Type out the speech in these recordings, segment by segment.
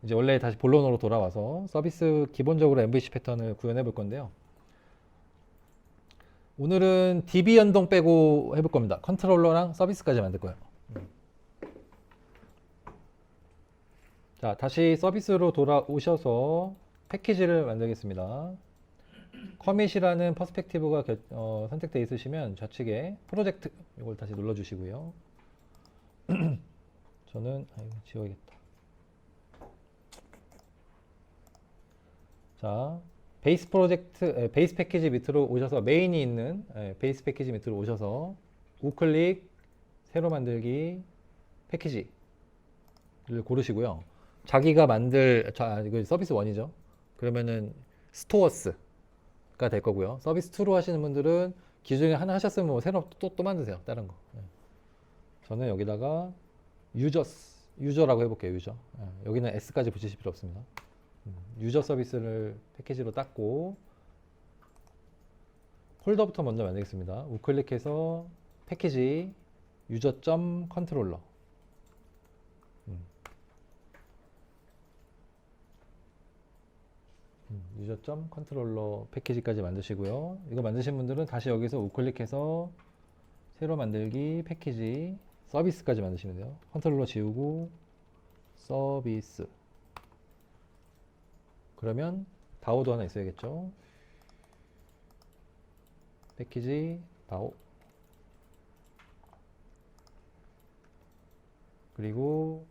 이제 원래 다시 본론으로 돌아와서 서비스 기본적으로 MVC 패턴을 구현해 볼 건데요. 오늘은 DB 연동 빼고 해볼 겁니다. 컨트롤러랑 서비스까지 만들 거예요. 자, 다시 서비스로 돌아오셔서 패키지를 만들겠습니다. 커밋이라는 퍼스펙티브가 선택되어 있으시면 좌측에 프로젝트 이걸 다시 눌러주시고요. 저는 이거 지워야겠다. 자, 베이스 프로젝트, 베이스 패키지 밑으로 오셔서 메인이 있는 베이스 패키지 밑으로 오셔서 우클릭, 새로 만들기, 패키지를 고르시고요. 자기가 이거 서비스 1이죠. 그러면은 스토어스가 될 거고요. 서비스 2로 하시는 분들은 기존에 하나 하셨으면 뭐 새로 또 만드세요. 다른 거. 저는 여기다가 유저라고 해볼게요. 유저. 여기는 S까지 붙이실 필요 없습니다. 유저 서비스를 패키지로 땄고 폴더부터 먼저 만들겠습니다. 우클릭해서 패키지 유저.컨트롤러 유저.컨트롤러 패키지까지 만드시고요. 이거 만드신 분들은 다시 여기서 우클릭해서 새로 만들기 패키지 서비스까지 만드시면 돼요. 컨트롤러 지우고 서비스. 그러면 다오도 하나 있어야겠죠. 패키지 다오. 그리고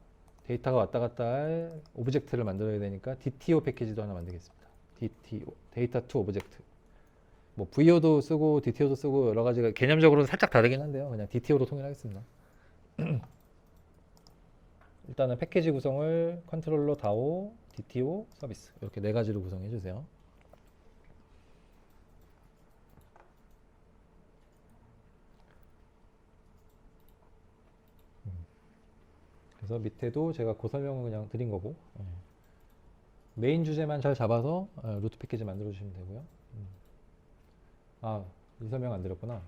데이터가 왔다 갔다 할 오브젝트를 만들어야 되니까 DTO 패키지도 하나 만들겠습니다. DTO, 데이터 투 오브젝트. 뭐 VO도 쓰고 DTO도 쓰고 여러 가지가 개념적으로는 살짝 다르긴 한데요. 그냥 DTO로 통일하겠습니다. 일단은 패키지 구성을 컨트롤러 다오, DTO, 서비스 이렇게 네 가지로 구성해 주세요. 그래서 밑에도 제가 그 설명을 그냥 드린 거고 메인 주제만 잘 잡아서 루트 패키지 만들어 주시면 되고요. 이 설명 안 드렸구나.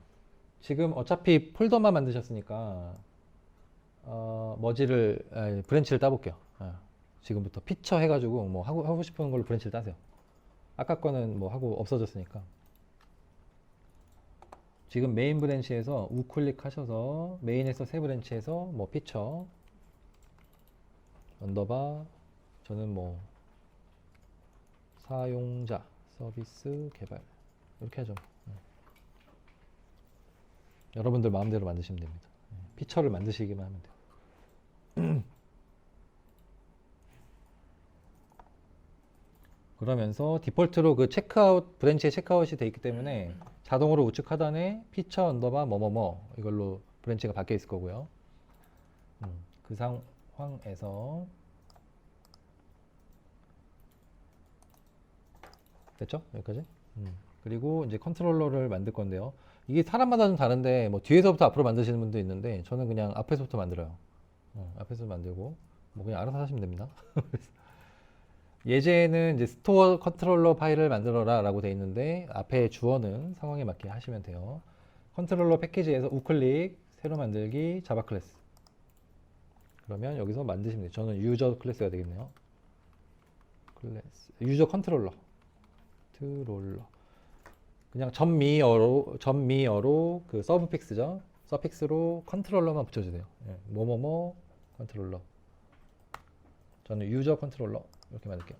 지금 어차피 폴더만 만드셨으니까 브랜치를 따볼게요. 지금부터 피처 해가지고 뭐 하고 싶은 걸로 브랜치를 따세요. 아까 거는 뭐 하고 없어졌으니까. 지금 메인 브랜치에서 우클릭 하셔서 메인에서 새 브랜치에서 뭐 피처 언더바 저는 뭐 사용자 서비스 개발 이렇게 하죠. 여러분들 마음대로 만드시면 됩니다. 피처를 만드시기만 하면 돼요. 그러면서 디폴트로 그 체크아웃 브랜치에 체크아웃이 돼 있기 때문에 자동으로 우측 하단에 피처 언더바 뭐뭐뭐 이걸로 브랜치가 바뀌어 있을 거고요. 그 상황에서 됐죠? 여기까지. 그리고 이제 컨트롤러를 만들 건데요. 이게 사람마다 좀 다른데 뭐 뒤에서부터 앞으로 만드시는 분도 있는데 저는 그냥 앞에서부터 만들어요. 앞에서 만들고 뭐 그냥 알아서 하시면 됩니다. 예제는 이제 스토어 컨트롤러 파일을 만들어라 라고 되어 있는데 앞에 주어는 상황에 맞게 하시면 돼요. 컨트롤러 패키지에서 우클릭 새로 만들기 자바 클래스 그러면 여기서 만드시면 돼요. 저는 유저 클래스가 되겠네요. 유저 컨트롤러 그냥 전미어로 그 서브픽스죠. 서픽스로 컨트롤러만 붙여주세요. 뭐뭐뭐 컨트롤러. 저는 유저 컨트롤러 이렇게 만들게요.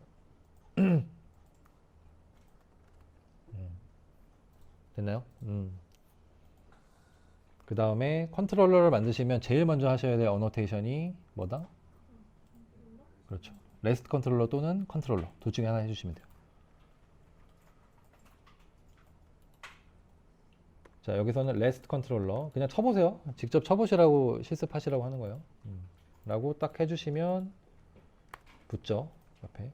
됐나요? 그 다음에 컨트롤러를 만드시면 제일 먼저 하셔야 될 어노테이션이 뭐다? 그렇죠. 레스트 컨트롤러 또는 컨트롤러 둘 중에 하나 해주시면 돼요. 자, 여기서는 레스트 컨트롤러 그냥 쳐보세요. 직접 쳐보시라고 실습하시라고 하는 거예요. 라고 딱 해주시면 붙죠. 옆에.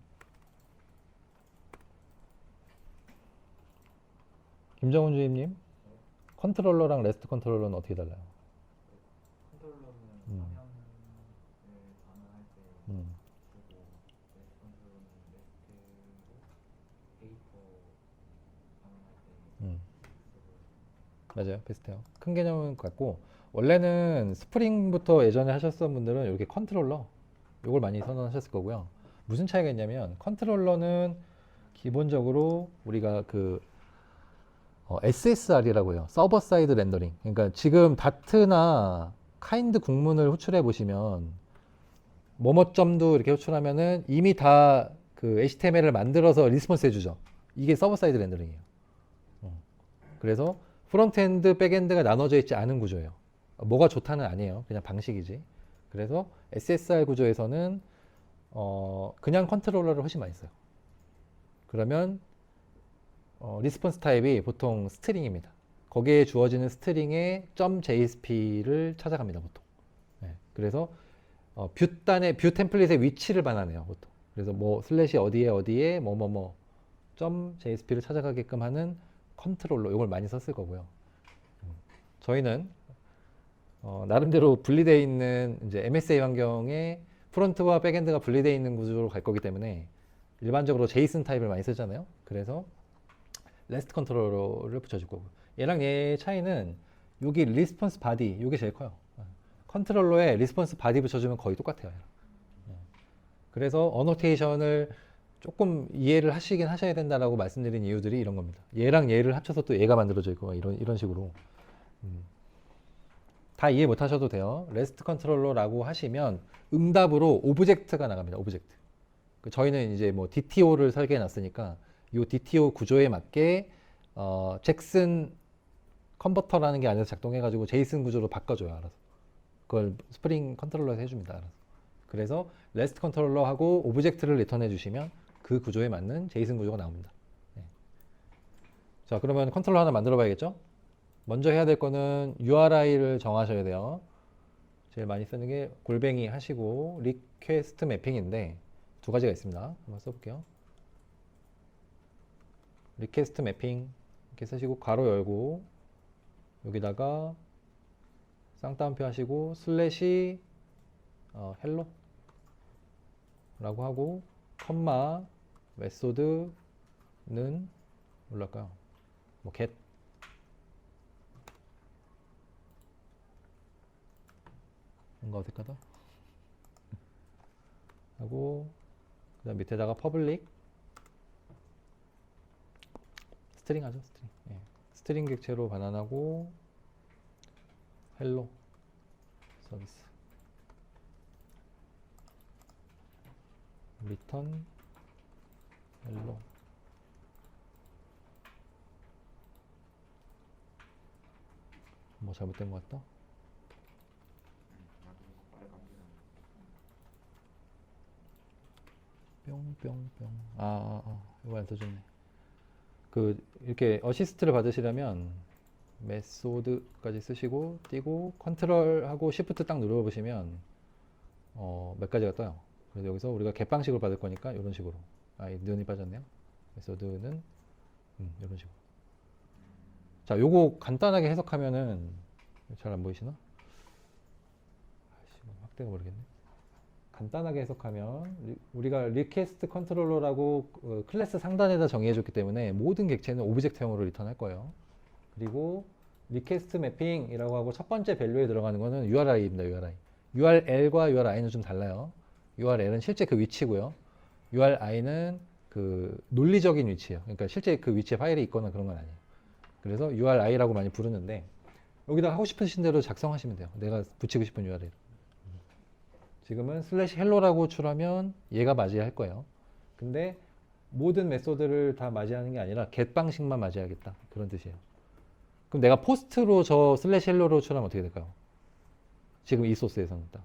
김정훈 주임님, 컨트롤러랑 레스트 컨트롤러는 어떻게 달라요? 컨트롤러는 화면을 반응할 때 쓰고 음, 레스트 컨트롤러는 레스트로 데이터 반응할 때 음, 쓰고 맞아요. 비슷해요. 큰 개념은 같고, 원래는 스프링부터 예전에 하셨던 분들은 이렇게 컨트롤러, 이걸 많이 선언하셨을 거고요. 무슨 차이가 있냐면 컨트롤러는 기본적으로 우리가 그 SSR이라고 해요. 서버 사이드 렌더링. 그러니까 지금 다트나 카인드 국문을 호출해 보시면 뭐뭐점도 이렇게 호출하면은 이미 다 그 HTML을 만들어서 리스폰스 해주죠. 이게 서버 사이드 렌더링이에요. 그래서 프론트엔드, 백엔드가 나눠져 있지 않은 구조예요. 뭐가 좋다는 아니에요. 그냥 방식이지. 그래서 SSR 구조에서는 그냥 컨트롤러를 훨씬 많이 써요. 그러면 리스폰스 타입이 보통 스트링입니다. 거기에 주어지는 스트링의 .jsp를 찾아갑니다, 보통. 네, 그래서 뷰 템플릿의 위치를 반환해요, 보통. 그래서 뭐 슬래시 어디에 뭐뭐뭐 .jsp를 찾아가게끔 하는 컨트롤러, 이걸 많이 썼을 거고요. 저희는 나름대로 분리되어 있는 이제 MSA 환경에 프론트와 백엔드가 분리되어 있는 구조로 갈 거기 때문에 일반적으로 제이슨 타입을 많이 쓰잖아요. 그래서 레스트 컨트롤러를 붙여줄 거고, 얘랑 얘 차이는 여기 리스폰스 바디, 이게 제일 커요. 컨트롤러에 리스폰스 바디 붙여주면 거의 똑같아요. 그래서 어노테이션을 조금 이해를 하시긴 하셔야 된다라고 말씀드린 이유들이 이런 겁니다. 얘랑 얘를 합쳐서 또 얘가 만들어져 있고 이런 식으로. 다 이해 못 하셔도 돼요. 레스트 컨트롤러라고 하시면 응답으로 오브젝트가 나갑니다. 오브젝트. 저희는 이제 뭐 DTO를 설계해 놨으니까 이 DTO 구조에 맞게 잭슨 컨버터라는 게 안에서 작동해가지고 제이슨 구조로 바꿔줘요. 알아서. 그걸 스프링 컨트롤러에서 해줍니다. 알아서. 그래서 레스트 컨트롤러하고 오브젝트를 리턴해 주시면 그 구조에 맞는 제이슨 구조가 나옵니다. 네. 자, 그러면 컨트롤러 하나 만들어 봐야겠죠? 먼저 해야 될 거는 URI를 정하셔야 돼요. 제일 많이 쓰는 게 골뱅이 하시고 리퀘스트 매핑인데 두 가지가 있습니다. 한번 써볼게요. 리퀘스트 매핑 이렇게 쓰시고 괄호 열고 여기다가 쌍따옴표 하시고 슬래시 헬로 라고 하고 컴마 메소드는 뭘까요? 뭐 get 뭔가 어색하다 하고 그 다음 밑에다가 퍼블릭 스트링 하죠. 스트링. 예. 스트링 객체로 반환하고 헬로 서비스 리턴 헬로 뭐 잘못된 것 같다. 뿅뿅뿅. 이거 안 써줬네. 그 이렇게 어시스트를 받으시려면 메소드까지 쓰시고 띄고 컨트롤하고 시프트 딱 눌러보시면 몇 가지가 떠요. 그래서 여기서 우리가 겟방식으로 받을 거니까 이런 식으로. 눈이 빠졌네요. 메소드는 이런 식으로. 자, 요거 간단하게 해석하면은 잘 안 보이시나? 확대가 모르겠네. 간단하게 해석하면 우리가 리퀘스트 컨트롤러라고 클래스 상단에다 정의해줬기 때문에 모든 객체는 오브젝트형으로 리턴할 거예요. 그리고 리퀘스트 매핑이라고 하고 첫 번째 밸류에 들어가는 거는 URI입니다. URI. URL과 URI는 좀 달라요. URL은 실제 그 위치고요. URI는 그 논리적인 위치예요. 그러니까 실제 그 위치에 파일이 있거나 그런 건 아니에요. 그래서 URI라고 많이 부르는데 여기다 하고 싶으신 대로 작성하시면 돼요. 내가 붙이고 싶은 URL. 지금은 슬래시 헬로라고 호출하면 얘가 맞이할 거예요. 근데 모든 메소드를 다 맞이하는 게 아니라 get 방식만 맞이하겠다. 그런 뜻이에요. 그럼 내가 포스트로 저 슬래시 헬로로 호출하면 어떻게 될까요? 지금 이 소스에서는 딱.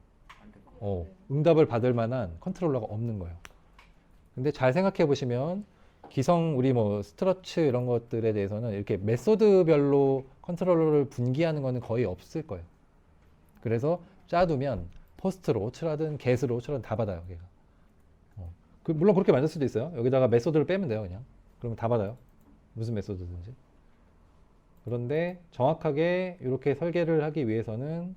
응답을 받을 만한 컨트롤러가 없는 거예요. 근데 잘 생각해 보시면 기성 우리 뭐 스트러치 이런 것들에 대해서는 이렇게 메소드별로 컨트롤러를 분기하는 거는 거의 없을 거예요. 그래서 짜두면 포스트로 호출하든 get으로 호출하든 다 받아요. 걔가. 물론 그렇게 만들 수도 있어요. 여기다가 메소드를 빼면 돼요. 그냥. 그러면 다 받아요. 무슨 메소드든지. 그런데 정확하게 이렇게 설계를 하기 위해서는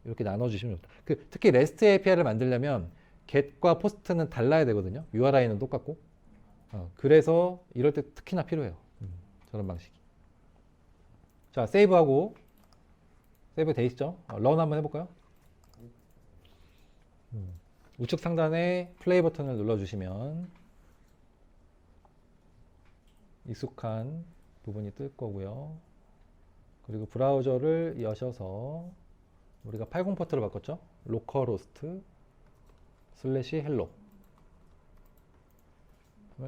이렇게 나눠주시면 좋다. 특히 REST API를 만들려면 get과 post는 달라야 되거든요. URI는 똑같고. 그래서 이럴 때 특히나 필요해요. 저런 방식이. 자, 세이브하고 세이브 돼 있죠? 런 한번 해볼까요? 우측 상단에 플레이 버튼을 눌러주시면 익숙한 부분이 뜰 거고요. 그리고 브라우저를 여셔서 우리가 80 포트로 바꿨죠? 로컬호스트 슬래시 헬로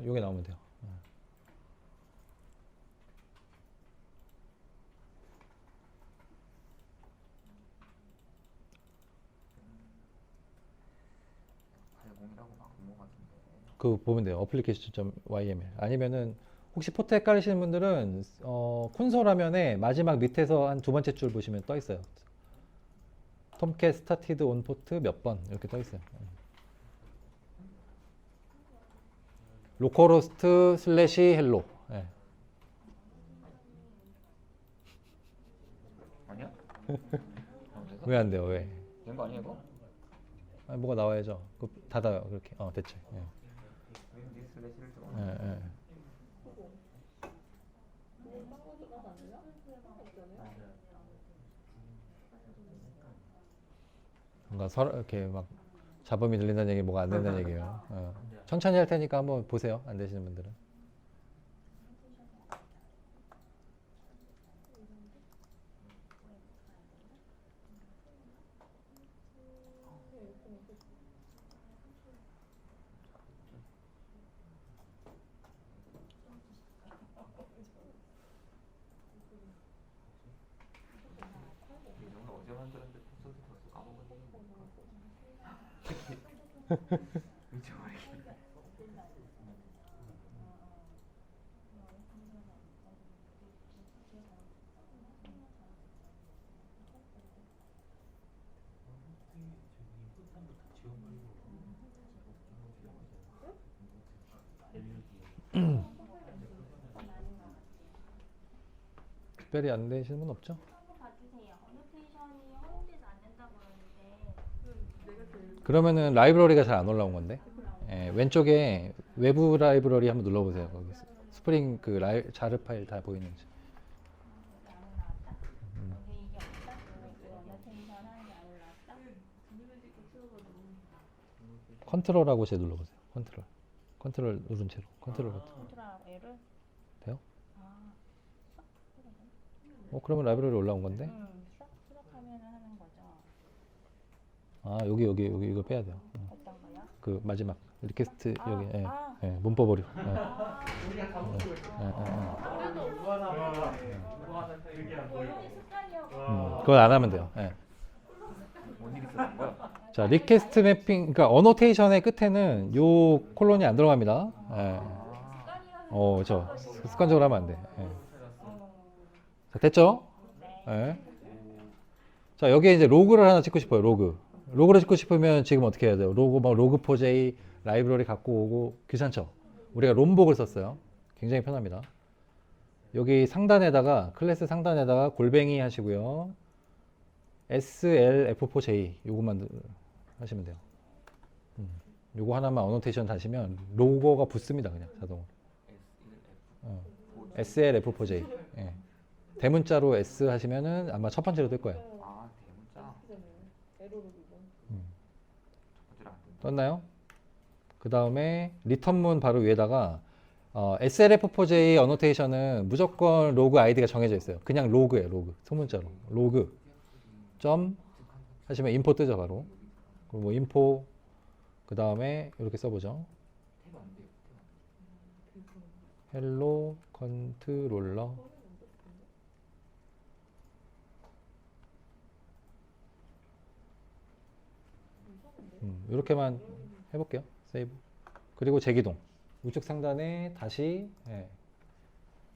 이게 나오면 돼요. 발공이라고 바꾼 것 같은데. 그거 보면 돼요. application.yml 아니면은 혹시 포트 헷갈리시는 분들은 콘솔 화면에 마지막 밑에서 한 두 번째 줄 보시면 떠 있어요. 톰캣 스타티드 온 포트 몇 번 이렇게 떠 있어요. 로컬호스트 슬래시 헬로. 예. 아니야? 왜 안 돼요? 왜? 된 거 아니야 이거? 아니, 뭐가 나와야죠. 닫아요. 그렇게. 됐지. 예. 윈디 슬래시를 들어. 예, 예. 뭔가 서로 이렇게 막 잡음이 들린다는 얘기 뭐가 안 된다는 얘기예요. 천천히 할 테니까 한번 보세요. 안 되시는 분들은. 이거 어제 만들었는데 패스워드 벌써 까먹었네. 미쳐버리겠네. 특별히 안 되시는 분 없죠? 봐주세요. 어노테이션이 허용되지 않는다고 그러는데 그러면은 라이브러리가 잘 안 올라온 건데. 예, 왼쪽에 외부 라이브러리 한번 눌러보세요. 거기 스프링 그 자르 파일 다 보이는지. 여기 안 올라왔다? 여기 이게 없다? 여기 어노테이션 하는 게 안 올라왔다? 컨트롤하고 제 눌러보세요. 컨트롤 누른 채로. 컨트롤 버튼. 컨트롤하고 L을? 돼요? 아, 그러면 라이브러리 올라온 건데. 수락하면 하는 거죠. 여기 이거 빼야 돼요. 어떤 거요? 그 마지막 리퀘스트 여기. 예. 아. 예, 문법어류. 그건 안 하면 돼요. 예. 뭔 일이 있었던 거야? 자, 리퀘스트 매핑, 그러니까 어노테이션의 끝에는 요 콜론이 안 들어갑니다. 예. 습관적으로 하면 안 돼. 예. 자, 됐죠? 예. 자, 여기에 이제 로그를 하나 찍고 싶어요. 로그를 찍고 싶으면 지금 어떻게 해야 돼요? 로그4j 라이브러리 갖고 오고 귀찮죠? 우리가 롬복을 썼어요. 굉장히 편합니다. 여기 상단에다가 클래스 상단에다가 골뱅이 하시고요. slf4j 요것만 하시면 돼요. 요거 하나만 어노테이션 다시면 로고가 붙습니다. 그냥 자동으로. slf4j. 예. 대문자로 S 하시면은 아마 첫 번째로 뜰 거예요. 아 대문자. 첫 번째로 안 된다. 떴나요? 그 다음에 리턴문 바로 위에다가 slf4j 어노테이션은 무조건 로그 아이디가 정해져 있어요. 그냥 로그예요. 로그. 소문자로. 로그. 점 하시면 인포 뜨죠. 바로. 그리고 뭐 인포 그 다음에 이렇게 써보죠. 탭 안 돼요. 헬로 컨트롤러 이렇게만 해볼게요. 세이브. 그리고 재기동. 우측 상단에 다시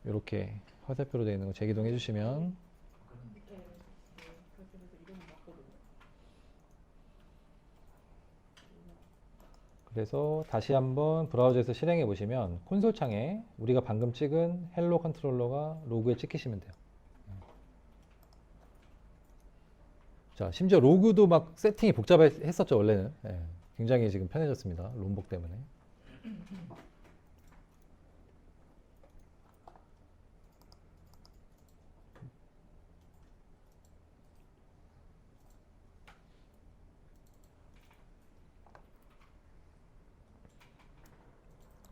이렇게 화살표로 되어 있는 거 재기동 해주시면 그래서 다시 한번 브라우저에서 실행해 보시면 콘솔 창에 우리가 방금 찍은 헬로 컨트롤러가 로그에 찍히시면 돼요. 자, 심지어 로그도 막 세팅이 복잡했었죠, 원래는. 굉장히 지금 편해졌습니다. 롬복 때문에.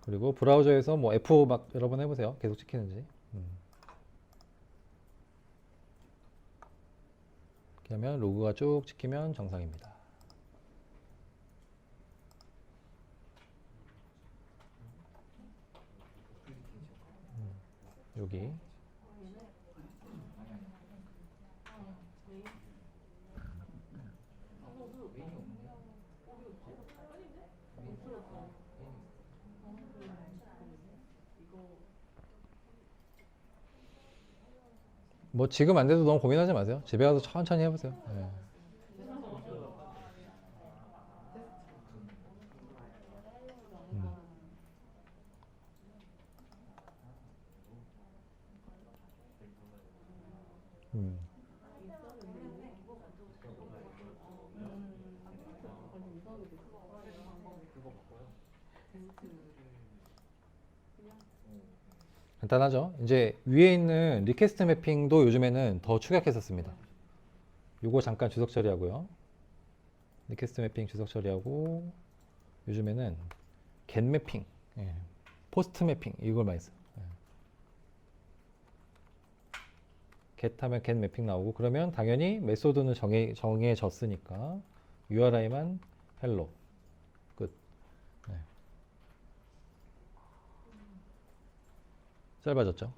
그리고 브라우저에서 뭐 F 막 여러 번 해보세요. 계속 찍히는지. 이렇게 하면 로그가 쭉 찍히면 정상입니다. 여기 뭐 지금 안 돼도 너무 고민하지 마세요. 집에 가서 천천히 해보세요. 네. 음. 간단하죠. 이제 위에 있는 리퀘스트 매핑도 요즘에는 더 축약했었습니다. 요거 잠깐 주석 처리하고요. 리퀘스트 매핑 주석 처리하고 요즘에는 get 매핑, 포스트 매핑 이걸 많이 써요. get 하면 get 매핑 나오고 그러면 당연히 메소드는 정해졌으니까 URI만 hello 끝. 네. 짧아졌죠.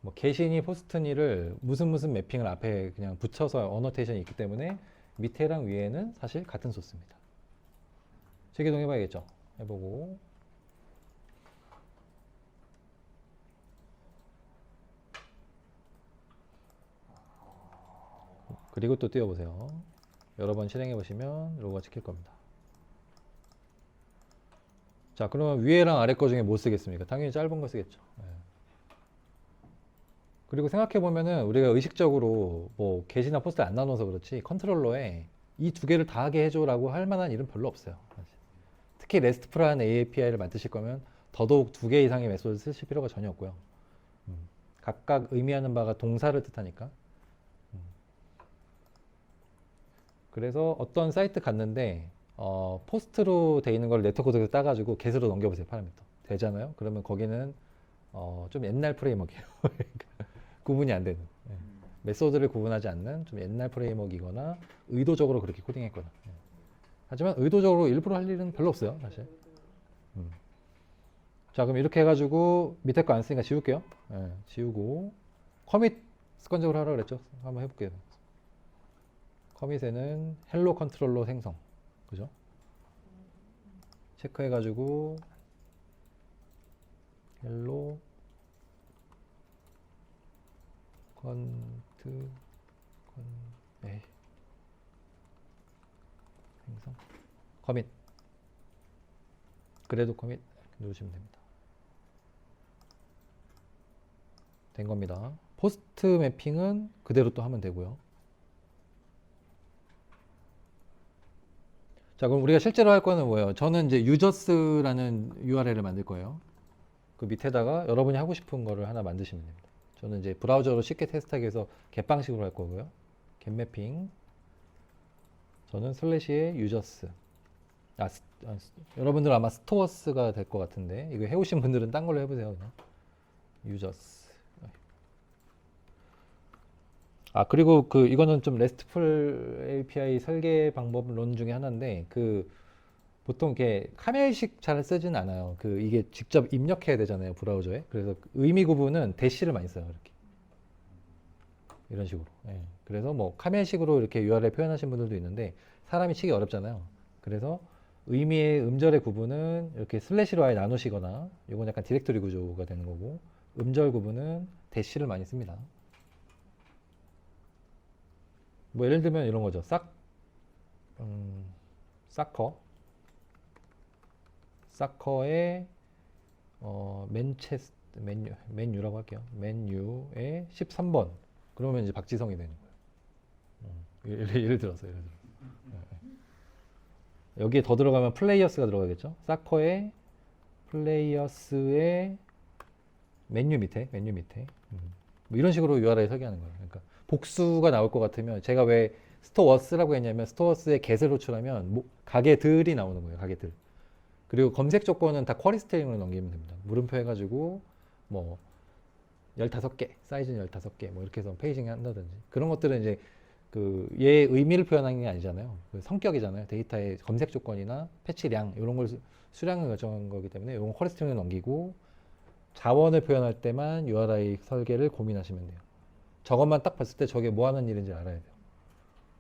뭐 get이니 포스트니를 무슨 매핑을 앞에 그냥 붙여서 어노테이션이 있기 때문에 밑에랑 위에는 사실 같은 소스입니다. 재개동 해봐야겠죠. 해보고 그리고 또 띄워보세요. 여러 번 실행해 보시면 로고가 찍힐 겁니다. 자, 그러면 위에랑 아래 거 중에 뭐 쓰겠습니까? 당연히 짧은 거 쓰겠죠. 그리고 생각해 보면은 우리가 의식적으로 뭐 get이나 포스트 안 나눠서 그렇지 컨트롤러에 이 두 개를 다 하게 해줘라고 할 만한 일은 별로 없어요. 사실. 특히 RESTful한 API를 만드실 거면 더더욱 두 개 이상의 메소드를 쓰실 필요가 전혀 없고요. 각각 의미하는 바가 동사를 뜻하니까. 그래서 어떤 사이트 갔는데 포스트로 돼 있는 걸 네트워크 코드에서 따가지고 get으로 넘겨보세요. 파라미터 되잖아요. 그러면 거기는 좀 옛날 프레임워크예요. 구분이 안 되는 메소드를 구분하지 않는 좀 옛날 프레임워크이거나 의도적으로 그렇게 코딩했거나. 하지만 의도적으로 일부러 할 일은 별로 없어요, 사실. 자, 그럼 이렇게 해가지고 밑에 거 안 쓰니까 지울게요. 지우고 커밋 습관적으로 하라고 그랬죠. 한번 해볼게요. 커밋에는 헬로 컨트롤러 생성, 그죠? 체크해가지고 헬로 생성 커밋 그래도 커밋 누르시면 됩니다. 된 겁니다. 포스트 매핑은 그대로 또 하면 되고요. 자, 그럼 우리가 실제로 할 거는 뭐예요? 저는 이제 유저스라는 URL을 만들 거예요. 그 밑에다가 여러분이 하고 싶은 거를 하나 만드시면 됩니다. 저는 이제 브라우저로 쉽게 테스트하기 위해서 get 방식으로 할 거고요. get 매핑. 저는 슬래시의 유저스. 여러분들 아마 스토어스가 될 것 같은데 이거 해오신 분들은 딴 걸로 해보세요. 그냥. 유저스. 그리고 이거는 좀 RESTful API 설계 방법론 중에 하나인데 보통 이렇게 카멜식 잘 쓰진 않아요. 이게 직접 입력해야 되잖아요, 브라우저에. 그래서 의미 구분은 대시를 많이 써요, 이렇게. 이런 식으로. 그래서 뭐 카멜식으로 이렇게 URL 표현하신 분들도 있는데 사람이 치기 어렵잖아요. 그래서 의미의 음절의 구분은 이렇게 슬래시로 아예 나누시거나 이건 약간 디렉토리 구조가 되는 거고 음절 구분은 대시를 많이 씁니다. 뭐 예를 들면 이런 거죠. 사커의 맨유라고 할게요. 맨유의 13번. 그러면 이제 박지성이 되는 거예요. 예를 들어서. 여기에 더 들어가면 플레이어스가 들어가겠죠. 사커의 플레이어스의 맨유 밑에. 뭐 이런 식으로 URL 설계하는 거예요. 그러니까 복수가 나올 것 같으면 제가 왜 스토어스라고 했냐면 스토어스의 get을 호출하면 가게들이 나오는 거예요. 가게들. 그리고 검색 조건은 다 쿼리 스트링으로 넘기면 됩니다. 물음표 해가지고 뭐 15개, 사이즈는 15개 뭐 이렇게 해서 페이징 한다든지 그런 것들은 이제 그 얘의 의미를 표현하는 게 아니잖아요. 그 성격이잖아요. 데이터의 검색 조건이나 패치량 이런 걸 수량을 결정한 거기 때문에 이건 쿼리 스트링을 넘기고 자원을 표현할 때만 URI 설계를 고민하시면 돼요. 저것만 딱 봤을 때 저게 뭐 하는 일인지 알아야 돼요.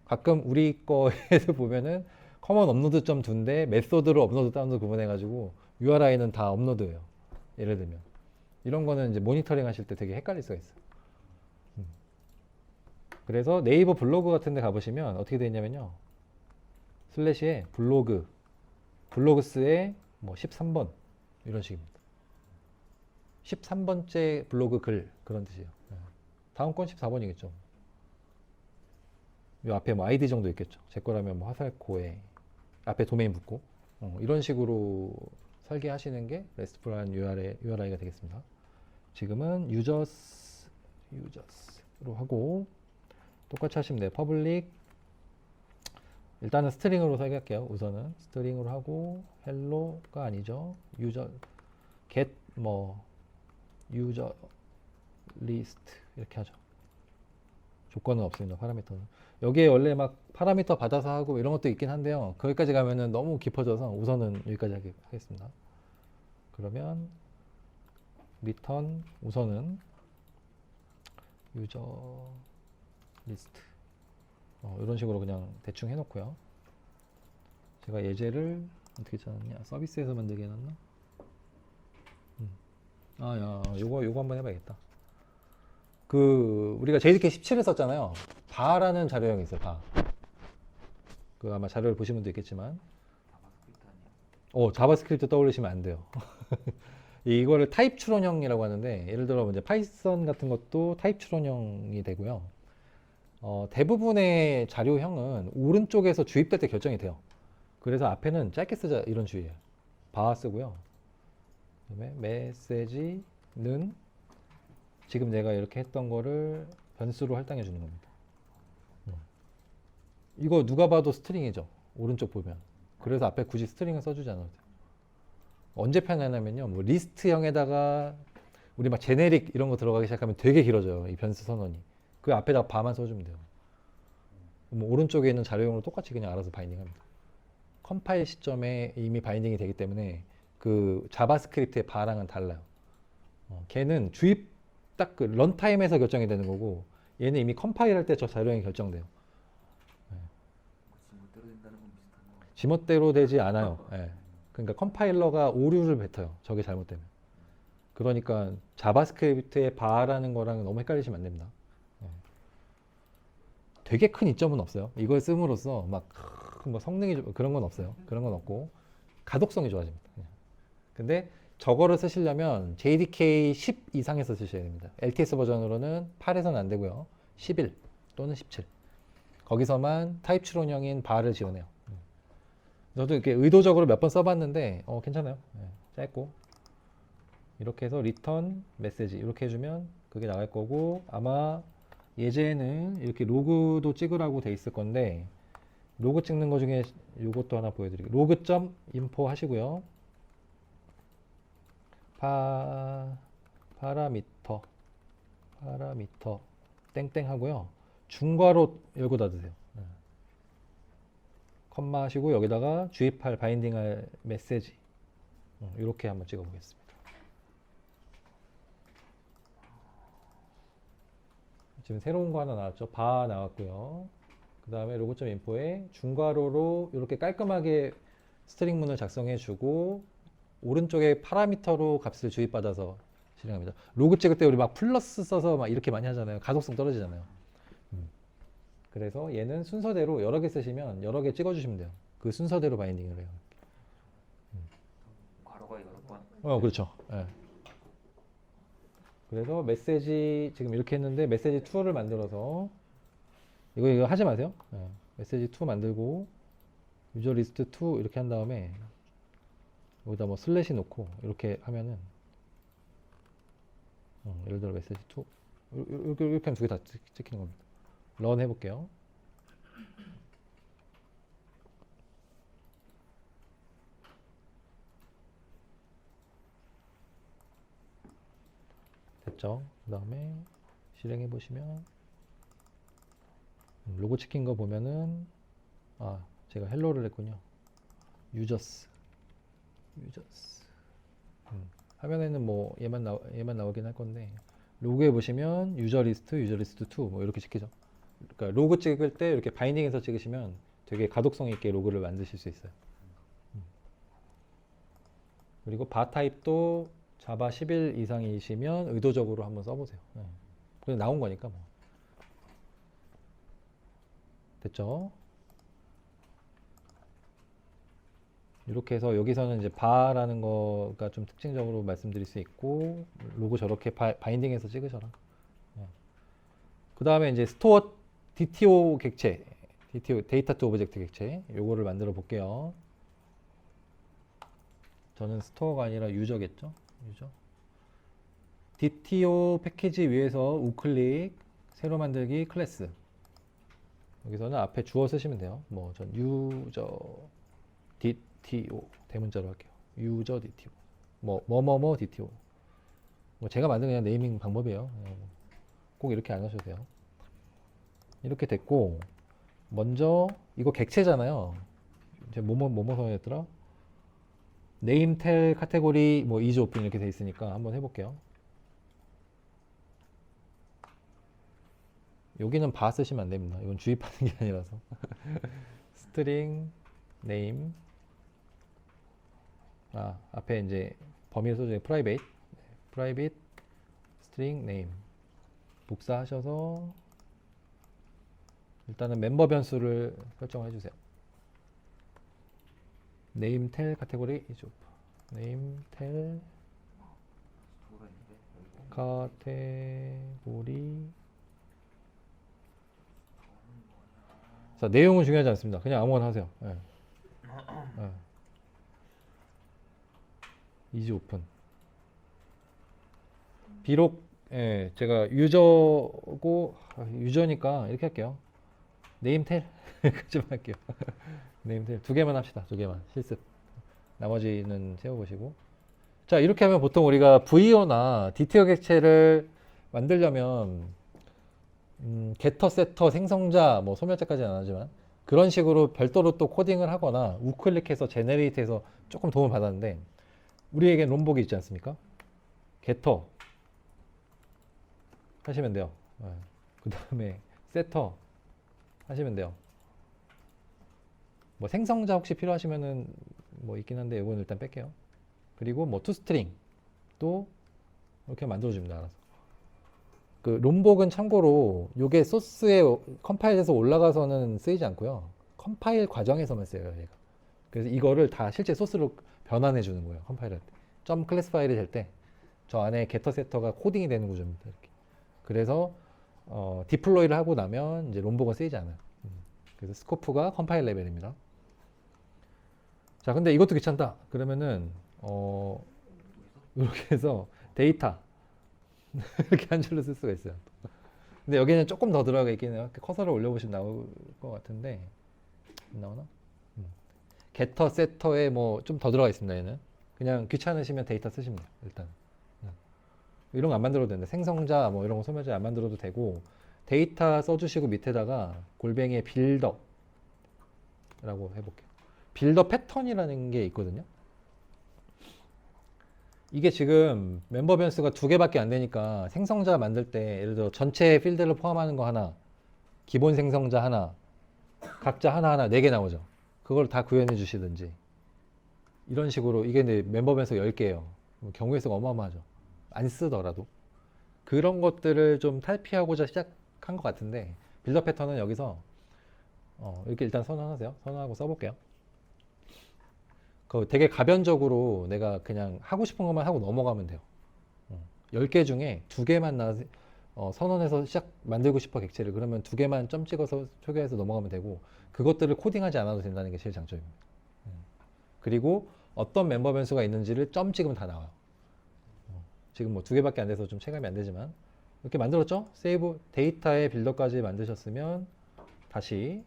가끔 우리 거에서 보면은 커먼 업로드 점 2인데 메소드로 업로드 다운도 구분해가지고 URI는 다 업로드예요. 예를 들면 이런 거는 이제 모니터링 하실 때 되게 헷갈릴 수가 있어요. 그래서 네이버 블로그 같은 데 가보시면 어떻게 되어 있냐면요. 슬래시에 블로그, 블로그스의 뭐 13번 이런 식입니다. 13번째 블로그 글 그런 뜻이에요. 다음 건 14번이겠죠. 이 앞에 뭐 아이디 정도 있겠죠. 제 거라면 뭐 화살코에 앞에 도메인 붙고 이런 식으로 설계하시는 게 RESTful한 URI가 되겠습니다. 지금은 유저스로 하고 똑같이 하시면 돼요. 퍼블릭 일단은 스트링으로 설계할게요. 우선은 스트링으로 하고 헬로가 아니죠. 유저 get 뭐 유저 리스트 이렇게 하죠. 조건은 없습니다. 파라미터는. 여기에 원래 막 파라미터 받아서 하고 이런 것도 있긴 한데요. 거기까지 가면은 너무 깊어져서 우선은 여기까지 하겠습니다. 그러면 리턴 우선은 유저 리스트 이런 식으로 그냥 대충 해놓고요. 제가 예제를 어떻게 짜놨냐? 서비스에서 만들게 해놨나? 요거 한번 해봐야겠다. 그 우리가 JDK 17을 썼잖아요. 바라는 자료형이 있어요. 바. 그 아마 자료를 보신 분도 있겠지만, 자바스크립트 아니야? 자바스크립트 떠올리시면 안 돼요. 이거를 타입 추론형이라고 하는데, 예를 들어 이제 파이썬 같은 것도 타입 추론형이 되고요. 대부분의 자료형은 오른쪽에서 주입될 때 결정이 돼요. 그래서 앞에는 짧게 쓰자 이런 주의예요. 바 쓰고요. 그다음에 메시지는 지금 내가 이렇게 했던 거를 변수로 할당해 주는 겁니다. 이거 누가 봐도 스트링이죠. 오른쪽 보면. 그래서 앞에 굳이 스트링을 써주지 않아도 돼요. 언제 편하냐면요. 뭐 리스트형에다가 우리 막 제네릭 이런 거 들어가기 시작하면 되게 길어져요. 이 변수 선언이. 그 앞에다가 바만 써주면 돼요. 뭐 오른쪽에 있는 자료용으로 똑같이 그냥 알아서 바인딩합니다. 컴파일 시점에 이미 바인딩이 되기 때문에 그 자바스크립트의 바랑은 달라요. 걔는 주입 딱 그 런타임에서 결정이 되는 거고 얘는 이미 컴파일 할 때 저 자료형이 결정돼요. 지멋대로 된다는 건 비슷한 거. 지멋대로 되지 않아요. 그러니까 컴파일러가 오류를 뱉어요. 저게 잘못되면. 그러니까 자바스크립트의 바라는 거랑 너무 헷갈리시면 안 됩니다. 되게 큰 이점은 없어요. 이걸 씀으로써 막 뭐 성능이 그런 건 없어요. 그런 건 없고 가독성이 좋아집니다. 근데 저거를 쓰시려면 JDK 10 이상에서 쓰셔야 됩니다. LTS 버전으로는 8에서는 안 되고요. 11 또는 17 거기서만 타입 추론형인 바를 지원해요. 저도 이렇게 의도적으로 몇 번 써봤는데 괜찮아요. 짧고 이렇게 해서 리턴 메시지 이렇게 해주면 그게 나갈 거고 아마 예제는 이렇게 로그도 찍으라고 돼 있을 건데 로그 찍는 거 중에 이것도 하나 보여드릴게요. 로그.info 하시고요. 파라미터 땡땡 하고요. 중괄호 열고 닫으세요. 컴마 하시고 여기다가 주입할 바인딩할 메시지 이렇게 한번 찍어 보겠습니다. 지금 새로운 거 하나 나왔죠. 바 나왔고요. 그 다음에 로고.info에 중괄호로 이렇게 깔끔하게 스트링문을 작성해 주고 오른쪽에 파라미터로 값을 주입받아서 실행합니다. 로그 찍을 때 우리 막 플러스 써서 막 이렇게 많이 하잖아요. 가독성 떨어지잖아요. 그래서 얘는 순서대로 여러 개 쓰시면 여러 개 찍어주시면 돼요. 그 순서대로 바인딩을 해요. 괄호가 여러 번. 그렇죠. 그래서 메시지 지금 이렇게 했는데 메시지 2를 만들어서 이거 하지 마세요. 메시지 2 만들고 유저 리스트 2 이렇게 한 다음에 여기다 뭐 슬래시 놓고 이렇게 하면은 예를 들어 메시지 2 이렇게 하면 두 개 다 찍히는 겁니다. 런 해볼게요. 됐죠. 그 다음에 실행해 보시면 로고 찍힌 거 보면은 제가 헬로를 했군요. 유저스 화면에는 뭐 얘만 나오긴 할 건데 로그에 보시면 유저 리스트 2 뭐 이렇게 찍히죠. 그러니까 로그 찍을 때 이렇게 바인딩해서 찍으시면 되게 가독성 있게 로그를 만드실 수 있어요. 그리고 바 타입도 자바 11 이상이시면 의도적으로 한번 써보세요. 그냥 나온 거니까 뭐. 됐죠? 이렇게 해서 여기서는 이제 바라는 거가 좀 특징적으로 말씀드릴 수 있고 로고 저렇게 바인딩해서 찍으셔라. 그 다음에 이제 스토어 DTO 객체, 데이터 투 오브젝트 객체 요거를 만들어 볼게요. 저는 스토어가 아니라 유저겠죠? 유저. DTO 패키지 위에서 우클릭 새로 만들기 클래스. 여기서는 앞에 주어 쓰시면 돼요. 뭐 전 유저 DTO 대문자로 할게요. 유저 DTO. 뭐뭐뭐 DTO. 뭐 제가 만든 그냥 네이밍 방법이에요. 꼭 이렇게 안 하셔도 돼요. 이렇게 됐고 먼저 이거 객체잖아요. 이제 뭐뭐 선이었더라? 네임 텔 카테고리 뭐 이즈 오픈 이렇게 돼 있으니까 한번 해볼게요. 여기는 바 쓰시면 안 됩니다. 이건 주입하는 게 아니라서. 스트링 네임 앞에 이제 범위를 써주세요. private string name 복사하셔서 일단은 멤버 변수를 설정해 주세요. name tel 카테고리 is open. name tel 스토어가 있는데 여기 카테고리. 자, 내용은 중요하지 않습니다. 그냥 아무거나 하세요. 이지 오픈. 비록 제가 유저니까 이렇게 할게요. 네임텔 좀 할게요. 네임텔 2개만 합시다. 2개만 실습. 나머지는 세워보시고. 자, 이렇게 하면 보통 우리가 VO나 DTO 객체를 만들려면 게터, 세터, 생성자, 뭐 소멸자까지는 안 하지만 그런 식으로 별도로 또 코딩을 하거나 우클릭해서 제네레이트해서 조금 도움을 받았는데 우리에겐 롬복이 있지 않습니까? 게터 하시면 돼요. 그 다음에 세터 하시면 돼요. 뭐 생성자 혹시 필요하시면은 뭐 있긴 한데 이건 일단 뺄게요. 그리고 뭐 투스트링 또 이렇게 만들어줍니다. 알아서. 그 롬복은 참고로 이게 소스에 컴파일해서 올라가서는 쓰이지 않고요. 컴파일 과정에서만 쓰여요. 얘가. 그래서 이거를 다 실제 소스로 변환해 주는 거예요. 컴파일할 때. 점 클래스 파일이 될 때 저 안에 게터 세터가 코딩이 되는 구조입니다. 이렇게. 그래서 디플로이를 하고 나면 이제 롬복은 쓰이지 않아요. 그래서 스코프가 컴파일 레벨입니다. 자, 근데 이것도 귀찮다. 그러면은 이렇게 해서 데이터 이렇게 한 줄로 쓸 수가 있어요. 근데 여기는 조금 더 들어가 있긴 해요. 커서를 올려보시면 나올 것 같은데 안 나오나? 게터, 세터에 뭐 좀 더 들어가 있습니다. 얘는 그냥 귀찮으시면 데이터 쓰시면 돼요. 일단 이런 거 안 만들어도 되는데 생성자 뭐 이런 거 소멸자 안 만들어도 되고 데이터 써주시고 밑에다가 골뱅이의 빌더라고 해볼게요. 빌더 패턴이라는 게 있거든요. 이게 지금 멤버 변수가 2개밖에 안 되니까 생성자 만들 때 예를 들어 전체 필드를 포함하는 거 하나, 기본 생성자 하나, 각자 하나하나 4개 나오죠. 그걸 다 구현해 주시든지 이런 식으로 이게 이제 멤버 변수가 10개예요. 경우의 수가 어마어마하죠. 안 쓰더라도 그런 것들을 좀 탈피하고자 시작한 것 같은데 빌더 패턴은 여기서 이렇게 일단 선언하세요. 선언하고 써볼게요. 되게 가변적으로 내가 그냥 하고 싶은 것만 하고 넘어가면 돼요. 10개 중에 2개만 선언해서 만들고 싶어 객체를 그러면 2개만 점 찍어서 초기화해서 넘어가면 되고 그것들을 코딩하지 않아도 된다는 게 제일 장점입니다. 그리고 어떤 멤버 변수가 있는지를 점 찍으면 다 나와요. 지금 뭐 2개밖에 안 돼서 좀 체감이 안 되지만 이렇게 만들었죠? 세이브 데이터의 빌더까지 만드셨으면 다시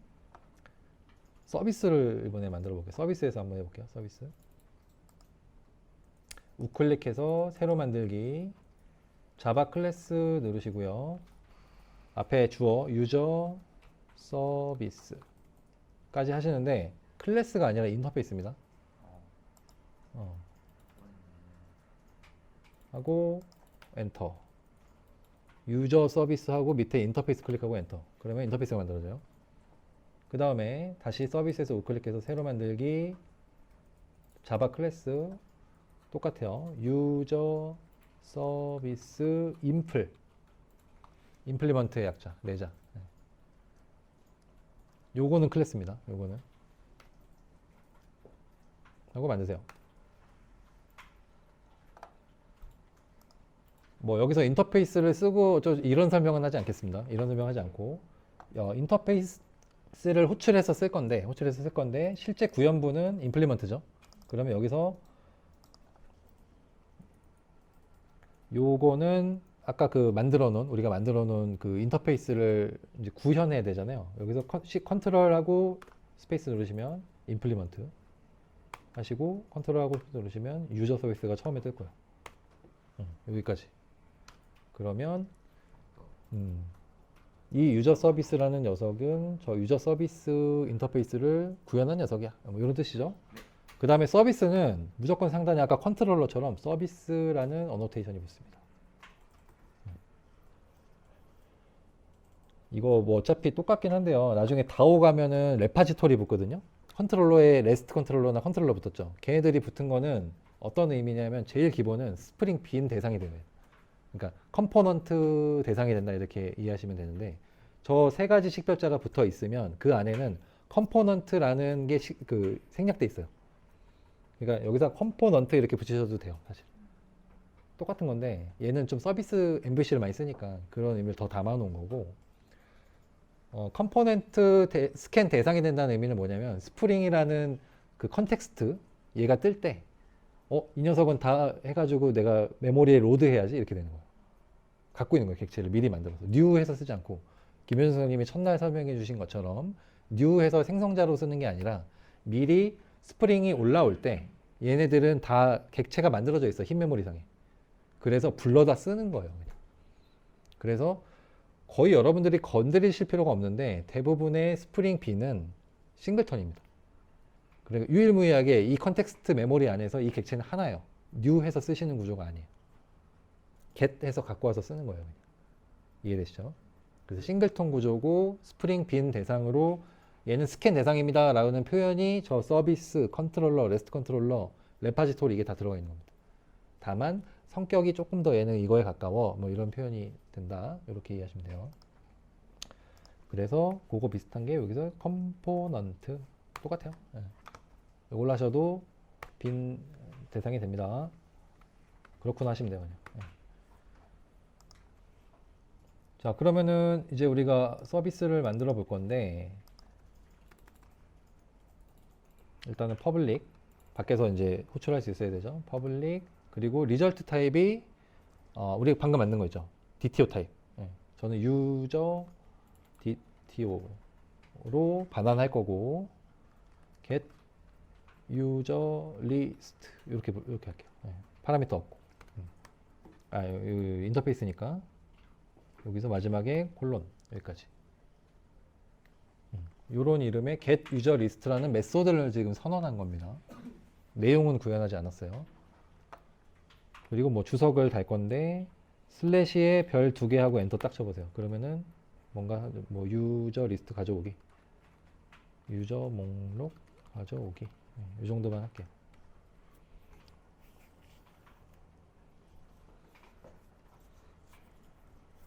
서비스를 이번에 만들어 볼게요. 서비스에서 한번 해볼게요. 서비스 우클릭해서 새로 만들기 자바 클래스 누르시고요. 앞에 주어 유저 서비스까지 하시는데 클래스가 아니라 인터페이스입니다. 하고 엔터. 유저 서비스 하고 밑에 인터페이스 클릭하고 엔터. 그러면 인터페이스가 만들어져요. 그 다음에 다시 서비스에서 우클릭해서 새로 만들기 자바 클래스 똑같아요. 유저 서비스 임플리먼트의 약자 내자. 요거는 클래스입니다. 요거는 하고 만드세요. 뭐 여기서 인터페이스를 쓰고 이런 설명은 하지 않겠습니다. 이런 설명하지 않고 인터페이스를 호출해서 쓸 건데 실제 구현부는 임플리먼트죠. 그러면 여기서 요거는 아까 우리가 만들어 놓은 그 인터페이스를 이제 구현해야 되잖아요. 여기서 컨트롤하고 스페이스 누르시면 임플리먼트 하시고 컨트롤하고 누르시면 유저 서비스가 처음에 뜰 거예요. 여기까지. 그러면 이 유저 서비스라는 녀석은 저 유저 서비스 인터페이스를 구현한 녀석이야. 뭐 이런 뜻이죠. 그 다음에 서비스는 무조건 상단에 아까 컨트롤러처럼 서비스라는 어노테이션이 붙습니다. 이거 뭐 어차피 똑같긴 한데요. 나중에 다오 가면은 레파지토리 붙거든요. 컨트롤러에 레스트 컨트롤러나 컨트롤러 붙었죠. 걔네들이 붙은 거는 어떤 의미냐면 제일 기본은 스프링 빈 대상이 되는. 그러니까 컴포넌트 대상이 된다 이렇게 이해하시면 되는데 저 세 가지 식별자가 붙어 있으면 그 안에는 컴포넌트라는 게 생략돼 있어요. 그러니까 여기서 컴포넌트 이렇게 붙이셔도 돼요. 사실 똑같은 건데 얘는 좀 서비스 MVC를 많이 쓰니까 그런 의미를 더 담아 놓은 거고 컴포넌트 스캔 대상이 된다는 의미는 뭐냐면 스프링이라는 그 컨텍스트 얘가 뜰 때 이 녀석은 다 해가지고 내가 메모리에 로드해야지 이렇게 되는 거예요. 갖고 있는 거예요. 객체를 미리 만들어서 뉴 해서 쓰지 않고 김현수 선생님이 첫날 설명해 주신 것처럼 뉴 해서 생성자로 쓰는 게 아니라 미리 스프링이 올라올 때 얘네들은 다 객체가 만들어져 있어. 흰 메모리상에. 그래서 불러다 쓰는 거예요. 그래서 거의 여러분들이 건드리실 필요가 없는데 대부분의 스프링 B는 싱글턴입니다. 그러니까 유일무이하게 이 컨텍스트 메모리 안에서 이 객체는 하나예요. new 해서 쓰시는 구조가 아니에요. get 해서 갖고 와서 쓰는 거예요. 이해되시죠? 그래서 싱글턴 구조고 스프링 빈 대상으로 얘는 스캔 대상입니다 라는 표현이 저 서비스, 컨트롤러, 레스트 컨트롤러, 레파지토리 이게 다 들어가 있는 겁니다. 다만 성격이 조금 더 얘는 이거에 가까워 뭐 이런 표현이 된다 이렇게 이해하시면 돼요. 그래서 그거 비슷한 게 여기서 컴포넌트 똑같아요. 이걸로 하셔도 빈 대상이 됩니다. 그렇구나 하시면 돼요. 그냥. 자 그러면은 이제 우리가 서비스를 만들어 볼 건데 일단은 퍼블릭 밖에서 이제 호출할 수 있어야 되죠. 퍼블릭 그리고 리절트 타입이 우리가 방금 만든 거 있죠. DTO 타입. 저는 유저 DTO로 반환할 거고 get user list 이렇게 할게요. 파라미터 없고 인터페이스니까 여기서 마지막에 콜론 여기까지 이런 이름의 get user list라는 메소드를 지금 선언한 겁니다. 내용은 구현하지 않았어요. 그리고 뭐 주석을 달 건데 슬래시에 별 2개 하고 엔터 딱 쳐보세요. 그러면은 뭔가 뭐 유저 리스트 가져오기 유저 목록 가져오기 이 정도만 할게요.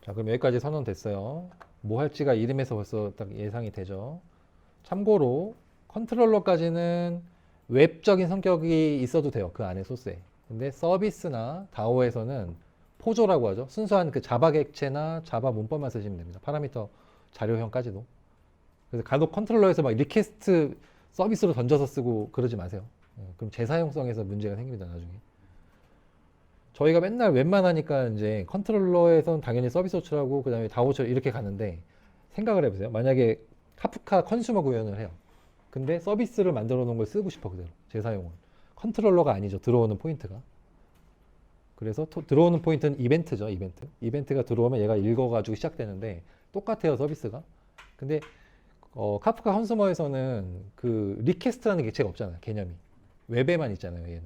자 그럼 여기까지 선언됐어요. 뭐 할지가 이름에서 벌써 딱 예상이 되죠. 참고로 컨트롤러까지는 웹적인 성격이 있어도 돼요. 그 안에 소스에. 근데 서비스나 다오에서는 포조라고 하죠. 순수한 그 자바 객체나 자바 문법만 쓰시면 됩니다. 파라미터 자료형까지도. 그래서 간혹 컨트롤러에서 막 리퀘스트 서비스로 던져서 쓰고 그러지 마세요. 그럼 재사용성에서 문제가 생깁니다. 나중에. 저희가 맨날 웹만하니까 이제 컨트롤러에서는 당연히 서비스 호출하고 그 다음에 다오 호출 이렇게 가는데 생각을 해보세요. 만약에 카프카 컨슈머 구현을 해요. 근데 서비스를 만들어 놓은 걸 쓰고 싶어 그대로 재사용을. 컨트롤러가 아니죠. 들어오는 포인트가. 그래서 들어오는 포인트는 이벤트죠. 이벤트. 이벤트가 들어오면 얘가 읽어가지고 시작되는데 똑같아요. 서비스가. 근데 카프카 컨슈머에서는 그 리퀘스트라는 객체가 없잖아요. 개념이. 웹에만 있잖아요. 얘는.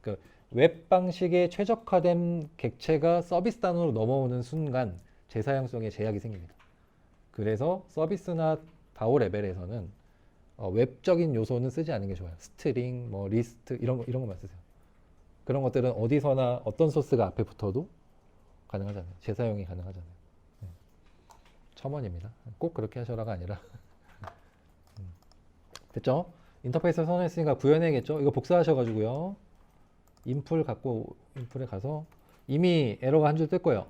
그러니까 웹 방식에 최적화된 객체가 서비스 단으로 넘어오는 순간 재사용성에 제약이 생깁니다. 그래서 서비스나 다오 레벨에서는 웹적인 요소는 쓰지 않는 게 좋아요. 스트링, 뭐 리스트 이런 것만 쓰세요. 그런 것들은 어디서나 어떤 소스가 앞에 붙어도 가능하잖아요. 재사용이 가능하잖아요. 네. 첨언입니다. 꼭 그렇게 하셔라가 아니라. 됐죠? 인터페이스 선언했으니까 구현해야겠죠? 이거 복사하셔가지고요. 인풀에 가서 이미 에러가 한 줄 뜰 거예요.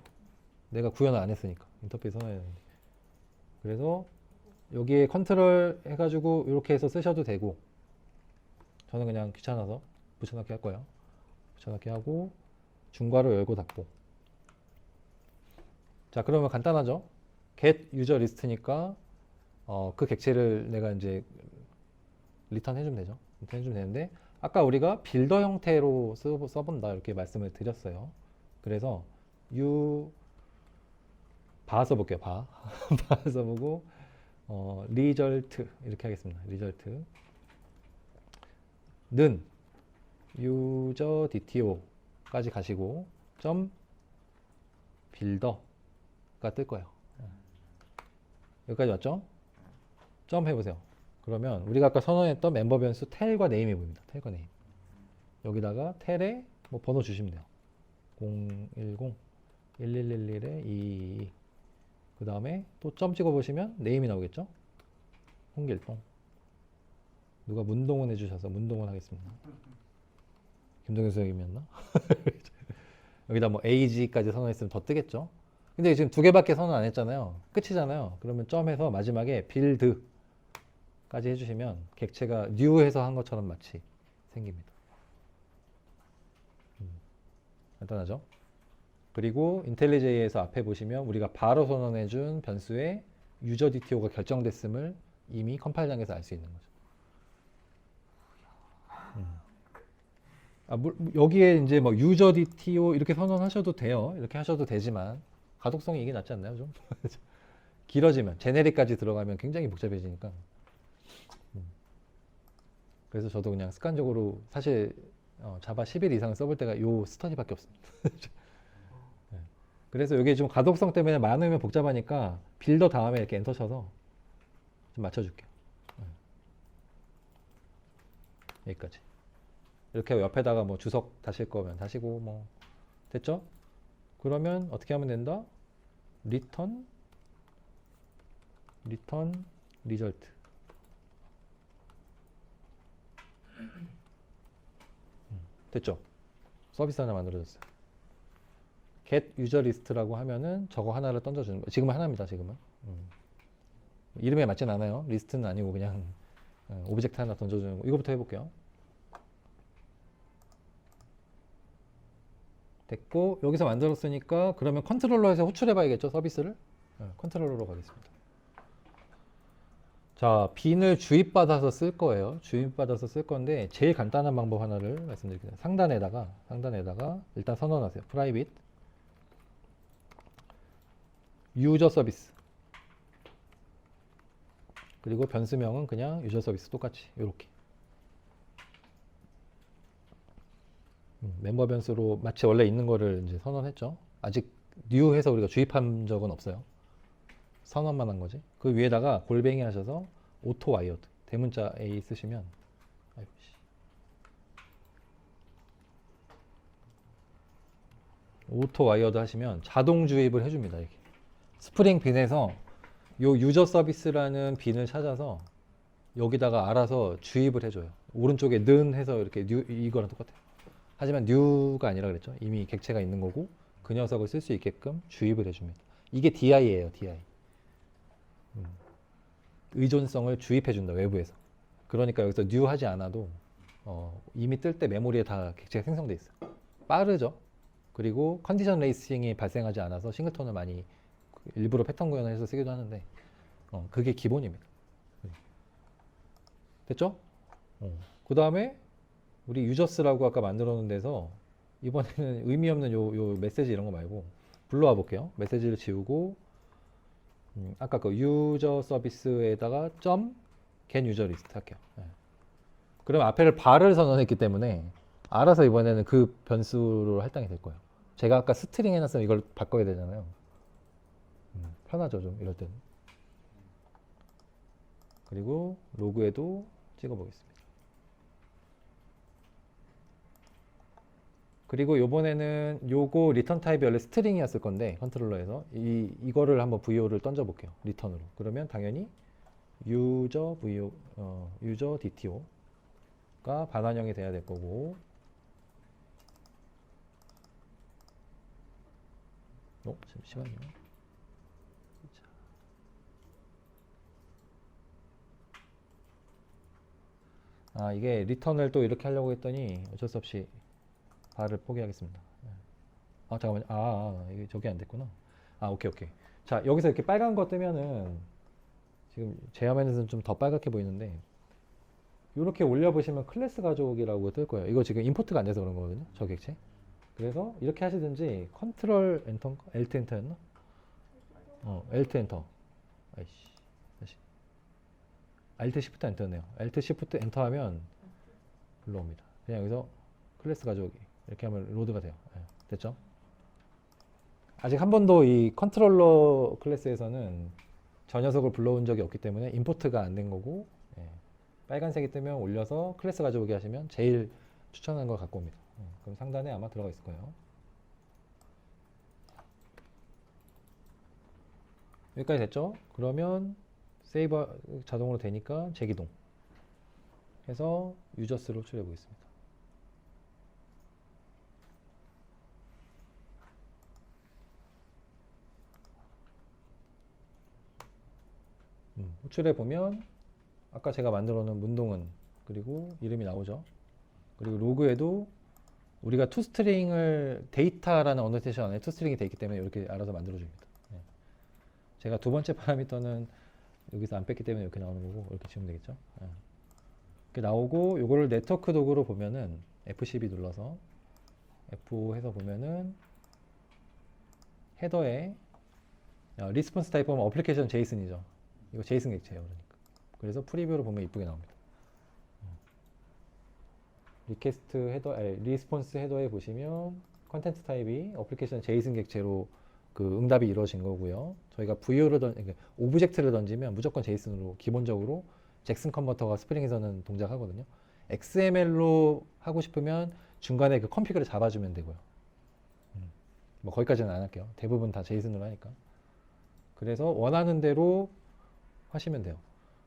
내가 구현을 안 했으니까. 인터페이스 선언했는데. 그래서 여기에 컨트롤 해가지고 이렇게 해서 쓰셔도 되고, 저는 그냥 귀찮아서 붙여넣기 할 거예요. 붙여넣기 하고 중괄호 열고 닫고. 자, 그러면 간단하죠? get user list니까 그 객체를 내가 이제 리턴 해주면 되죠. 리턴 해주면 되는데 아까 우리가 빌더 형태로 써본다 이렇게 말씀을 드렸어요. 그래서 바 써볼게요. 바 써보고 result 이렇게 하겠습니다. result는 user dto까지 가시고 점 빌더가 뜰 거예요. 여기까지 왔죠? 점 해보세요. 그러면 우리가 아까 선언했던 멤버 변수 텔과 네임이 보입니다. 텔과 네임. 여기다가 텔에 뭐 번호 주시면 돼요. 010 1111에 222. 그 다음에 또 점 찍어 보시면 네임이 나오겠죠? 홍길동. 누가 문동은 해주셔서 문동은 하겠습니다. 김동현 선생님이었나? 여기다 뭐 AG까지 선언했으면 더 뜨겠죠? 근데 지금 두 개밖에 선언 안 했잖아요. 끝이잖아요. 그러면 점에서 마지막에 빌드까지 해주시면 객체가 뉴해서 한 것처럼 마치 생깁니다. 간단하죠? 그리고 인텔리제이에서 앞에 보시면 우리가 바로 선언해준 변수의 유저 DTO가 결정됐음을 이미 컴파일장에서 알 수 있는 거죠. 여기에 이제 뭐 유저 DTO 이렇게 선언하셔도 돼요. 이렇게 하셔도 되지만 가독성이 이게 낫지 않나요? 좀 길어지면 제네릭까지 들어가면 굉장히 복잡해지니까. 그래서 저도 그냥 습관적으로 사실 자바 11 이상 써볼 때가 요 스터디밖에 없습니다. 네. 그래서 이게 좀 가독성 때문에 많으면 복잡하니까 빌더 다음에 이렇게 엔터 쳐서 좀 맞춰줄게요. 네. 여기까지. 이렇게 옆에다가 뭐 주석 다실 거면 다시고 뭐 됐죠? 그러면 어떻게 하면 된다? return result. 됐죠? 서비스 하나 만들어졌어요. get user list라고 하면은 저거 하나를 던져주는 거예요. 지금은 하나입니다. 지금은. 이름에 맞진 않아요. 리스트는 아니고 그냥 오브젝트 하나 던져주는 거. 이거부터 해볼게요. 됐고 여기서 만들었으니까 그러면 컨트롤러에서 호출해 봐야겠죠. 서비스를. 컨트롤러로 가겠습니다. 자, 빈을 주입받아서 쓸 거예요. 주입받아서 쓸 건데 제일 간단한 방법 하나를 말씀드릴게요. 상단에다가 일단 선언하세요. private user 서비스. 그리고 변수명은 그냥 유저 서비스 똑같이 이렇게. 멤버 변수로 마치 원래 있는 거를 이제 선언했죠. 아직 new 해서 우리가 주입한 적은 없어요. 선언만 한 거지. 그 위에다가 골뱅이 하셔서 오토 와이어드 대문자 A 쓰시면 오토 와이어드 하시면 자동 주입을 해줍니다. 이렇게 스프링 빈에서 요 유저 서비스라는 빈을 찾아서 여기다가 알아서 주입을 해줘요. 오른쪽에 는 해서 이렇게 new 이거랑 똑같아요. 하지만 new가 아니라 그랬죠. 이미 객체가 있는 거고 그 녀석을 쓸 수 있게끔 주입을 해줍니다. 이게 DI예요. DI. 의존성을 주입해준다. 외부에서. 그러니까 여기서 new 하지 않아도 이미 뜰 때 메모리에 다 객체가 생성돼 있어요. 빠르죠. 그리고 컨디션 레이싱이 발생하지 않아서 싱글톤을 많이 일부러 패턴 구현을 해서 쓰기도 하는데 그게 기본입니다. 됐죠? 그 다음에 우리 유저스라고 아까 만들어 놓은 데서 이번에는 의미 없는 요 메시지 이런 거 말고 불러와 볼게요. 메시지를 지우고 아까 그 유저 서비스에다가 점 get user list 할게요. 예. 그럼 앞에를 발을 선언했기 때문에 알아서 이번에는 그 변수로 할당이 될 거예요. 제가 아까 스트링 해놨으면 이걸 바꿔야 되잖아요. 편하죠, 좀 이럴 때는. 그리고 로그에도 찍어보겠습니다. 그리고 요번에는 요거 리턴 타입이 원래 스트링이었을 건데 컨트롤러에서 이거를 한번 VO를 던져볼게요. 리턴으로. 그러면 당연히 유저 VO 유저 DTO가 반환형이 돼야 될 거고. 잠시만요. 이게 리턴을 또 이렇게 하려고 했더니 어쩔 수 없이 발을 포기하겠습니다. 잠깐만요. 이게 저게 안 됐구나. 오케이. 자, 여기서 이렇게 빨간 거 뜨면은 지금 제 화면에서는 좀 더 빨갛게 보이는데 이렇게 올려보시면 클래스 가족이라고 뜰 거예요. 이거 지금 임포트가 안 돼서 그런 거거든요. 저 객체. 그래서 이렇게 하시든지 컨트롤 엔터, Alt 엔터였나? Alt 엔터. 아이씨. 다시. Alt Shift 엔터네요. Alt Shift 엔터 하면 불러옵니다. 그냥 여기서 클래스 가져오기. 이렇게 하면 로드가 돼요. 됐죠? 아직 한 번도 이 컨트롤러 클래스에서는 저 녀석을 불러온 적이 없기 때문에 임포트가 안 된 거고, 빨간색이 뜨면 올려서 클래스 가져오기 하시면 제일 추천하는 걸 갖고 옵니다. 그럼 상단에 아마 들어가 있을 거예요. 여기까지 됐죠? 그러면 세이브 자동으로 되니까 재기동 해서 유저스로 호출해 보겠습니다. 호출해 보면 아까 제가 만들어 놓은 문동은 그리고 이름이 나오죠. 그리고 로그에도 우리가 toString을 데이터라는 어노테이션 안에 toString이 되어 있기 때문에 이렇게 알아서 만들어 줍니다. 제가 두 번째 파라미터는 여기서 안 뺐기 때문에 이렇게 나오는 거고 이렇게 치면 되겠죠. 이렇게 나오고 요거를 네트워크 도구로 보면은 F12 눌러서 F 해서 보면은 헤더에 리스폰스 타입 보면 어플리케이션 제이슨이죠. 이거 제이슨 객체예요. 그러니까. 그래서 프리뷰로 보면 이쁘게 나옵니다. 리퀘스트 헤더, 리스폰스 헤더에 보시면 컨텐트 타입이 어플리케이션 제이슨 객체로 그 응답이 이루어진 거고요. 저희가 VO를 그러니까 오브젝트를 던지면 무조건 제이슨으로 기본적으로 잭슨 컨버터가 스프링에서는 동작하거든요. XML로 하고 싶으면 중간에 그 컴피그를 잡아주면 되고요. 뭐 거기까지는 안 할게요. 대부분 다 제이슨으로 하니까. 그래서 원하는 대로 하시면 돼요.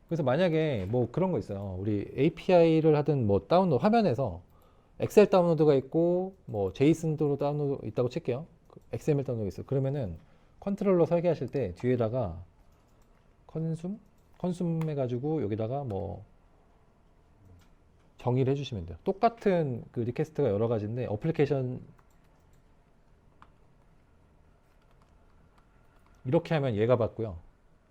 그래서 만약에 뭐 그런 거 있어요. 우리 API를 하든 뭐 다운로드 화면에서 엑셀 다운로드가 있고 뭐 제이슨도 다운로드 있다고 칠게요. XML 다운로드 있어요. 그러면은 컨트롤러 설계하실 때 뒤에다가 컨숨 해가지고 여기다가 뭐 정의를 해주시면 돼요. 똑같은 그 리퀘스트가 여러 가지인데 어플리케이션 이렇게 하면 얘가 받고요.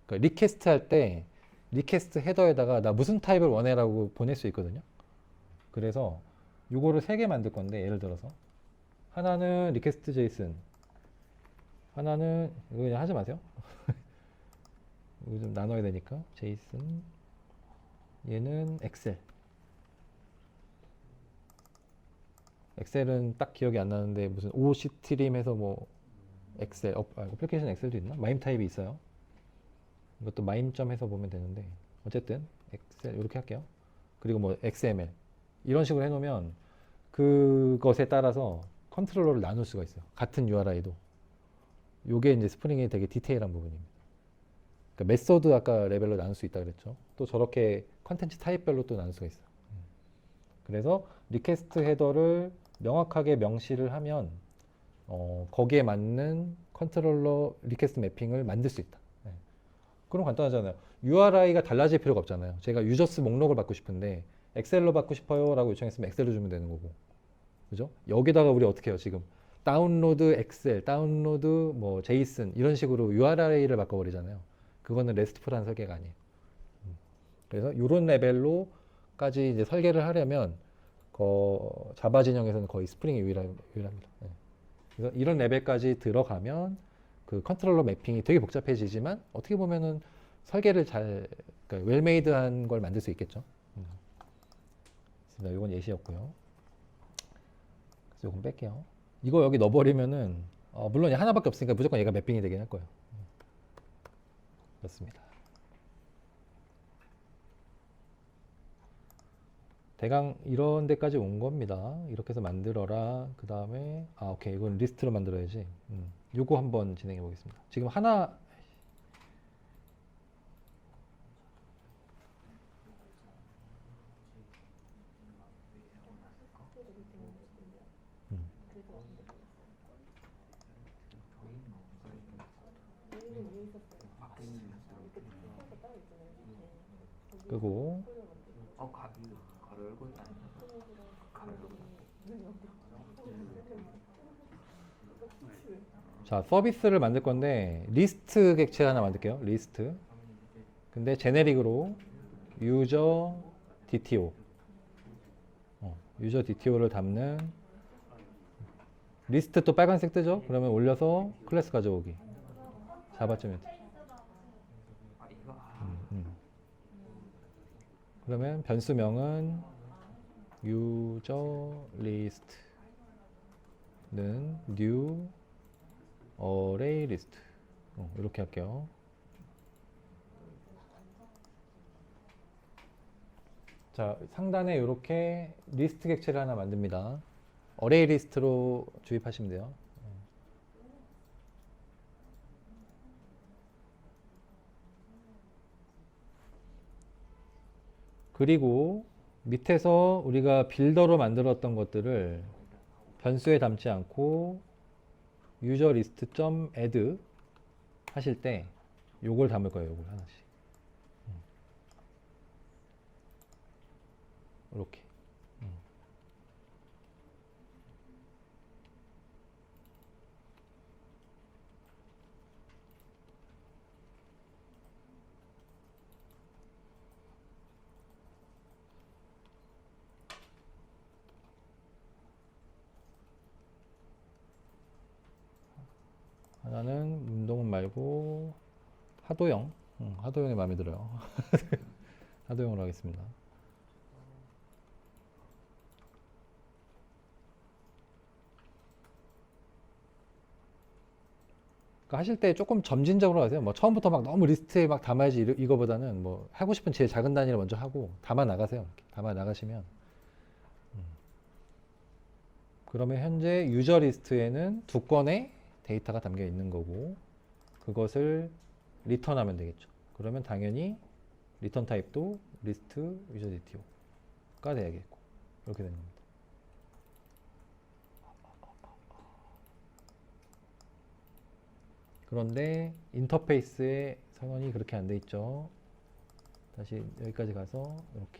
그러니까 리퀘스트 할 때 리퀘스트 헤더에다가 나 무슨 타입을 원해라고 보낼 수 있거든요. 그래서 요거를 3개 만들 건데 예를 들어서 하나는 리퀘스트 제이슨, 하나는 이거 그냥 하지 마세요. 이거 좀 나눠야 되니까 제이슨, 얘는 엑셀. 엑셀은 딱 기억이 안 나는데 무슨 OCT림 해서 뭐 엑셀, 어플리케이션 엑셀도 있나? 마임 타입이 있어요. 이것도 마임점 해서 보면 되는데 어쨌든 엑셀 이렇게 할게요. 그리고 뭐 XML 이런 식으로 해놓으면 그것에 따라서 컨트롤러를 나눌 수가 있어요. 같은 URI도. 요게 이제 스프링의 되게 디테일한 부분입니다. 그러니까 메소드 아까 레벨로 나눌 수 있다 그랬죠. 또 저렇게 컨텐츠 타입별로 또 나눌 수가 있어요. 그래서 리퀘스트 헤더를 명확하게 명시를 하면 거기에 맞는 컨트롤러 리퀘스트 매핑을 만들 수 있다. 그럼 간단하잖아요. URI가 달라질 필요가 없잖아요. 제가 유저스 목록을 받고 싶은데 엑셀로 받고 싶어요 라고 요청했으면 엑셀로 주면 되는 거고, 그죠? 여기다가 우리 어떻게 해요? 지금 다운로드 엑셀, 다운로드 뭐 제이슨 이런 식으로 URI를 바꿔버리잖아요. 그거는 레스트풀한 설계가 아니에요. 그래서 이런 레벨로까지 이제 설계를 하려면 자바 진영에서는 거의 스프링이 유일합니다. 네. 그래서 이런 레벨까지 들어가면 그 컨트롤러 매핑이 되게 복잡해지지만 어떻게 보면은 설계를 그러니까 웰메이드한 걸 만들 수 있겠죠. 이건 예시였고요. 그래서 이건 뺄게요. 이거 여기 넣어버리면은 물론 하나밖에 없으니까 무조건 얘가 매핑이 되긴 할 거예요. 그렇습니다. 대강 이런 데까지 온 겁니다. 이렇게 해서 만들어라. 그 다음에 오케이, 이건 리스트로 만들어야지. 요거 한번 진행해 보겠습니다. 지금 하나 끄고 가로 열고 가로 열고. 자, 서비스를 만들 건데 리스트 객체 하나 만들게요. 리스트. 근데 제네릭으로 유저 DTO 유저 DTO를 담는 리스트 또 빨간색 뜨죠? 그러면 올려서 클래스 가져오기. 자바점이 이거 그러면 변수명은 유저 리스트는 new array list 이렇게 할게요. 자, 상단에 이렇게 리스트 객체를 하나 만듭니다. array 리스트로 주입하시면 돼요. 그리고 밑에서 우리가 빌더로 만들었던 것들을 변수에 담지 않고 유저 리스트.add 하실 때 요걸 담을 거예요. 요걸 하나씩. 이렇게. 하나는 운동은 말고 하도형. 하도형이 마음에 들어요. 하도형으로 하겠습니다. 그러니까 하실 때 조금 점진적으로 하세요. 뭐 처음부터 막 너무 리스트에 막 담아야지 이거보다는 뭐 하고 싶은 제일 작은 단위를 먼저 하고 담아 나가세요. 이렇게 담아 나가시면 그러면 현재 유저 리스트에는 2건의 데이터가 담겨 있는 거고 그것을 리턴하면 되겠죠. 그러면 당연히 리턴 타입도 리스트 유저 DTO가 돼야겠고 이렇게 되는 겁니다. 그런데 인터페이스의 선언이 그렇게 안 돼 있죠. 다시 여기까지 가서 이렇게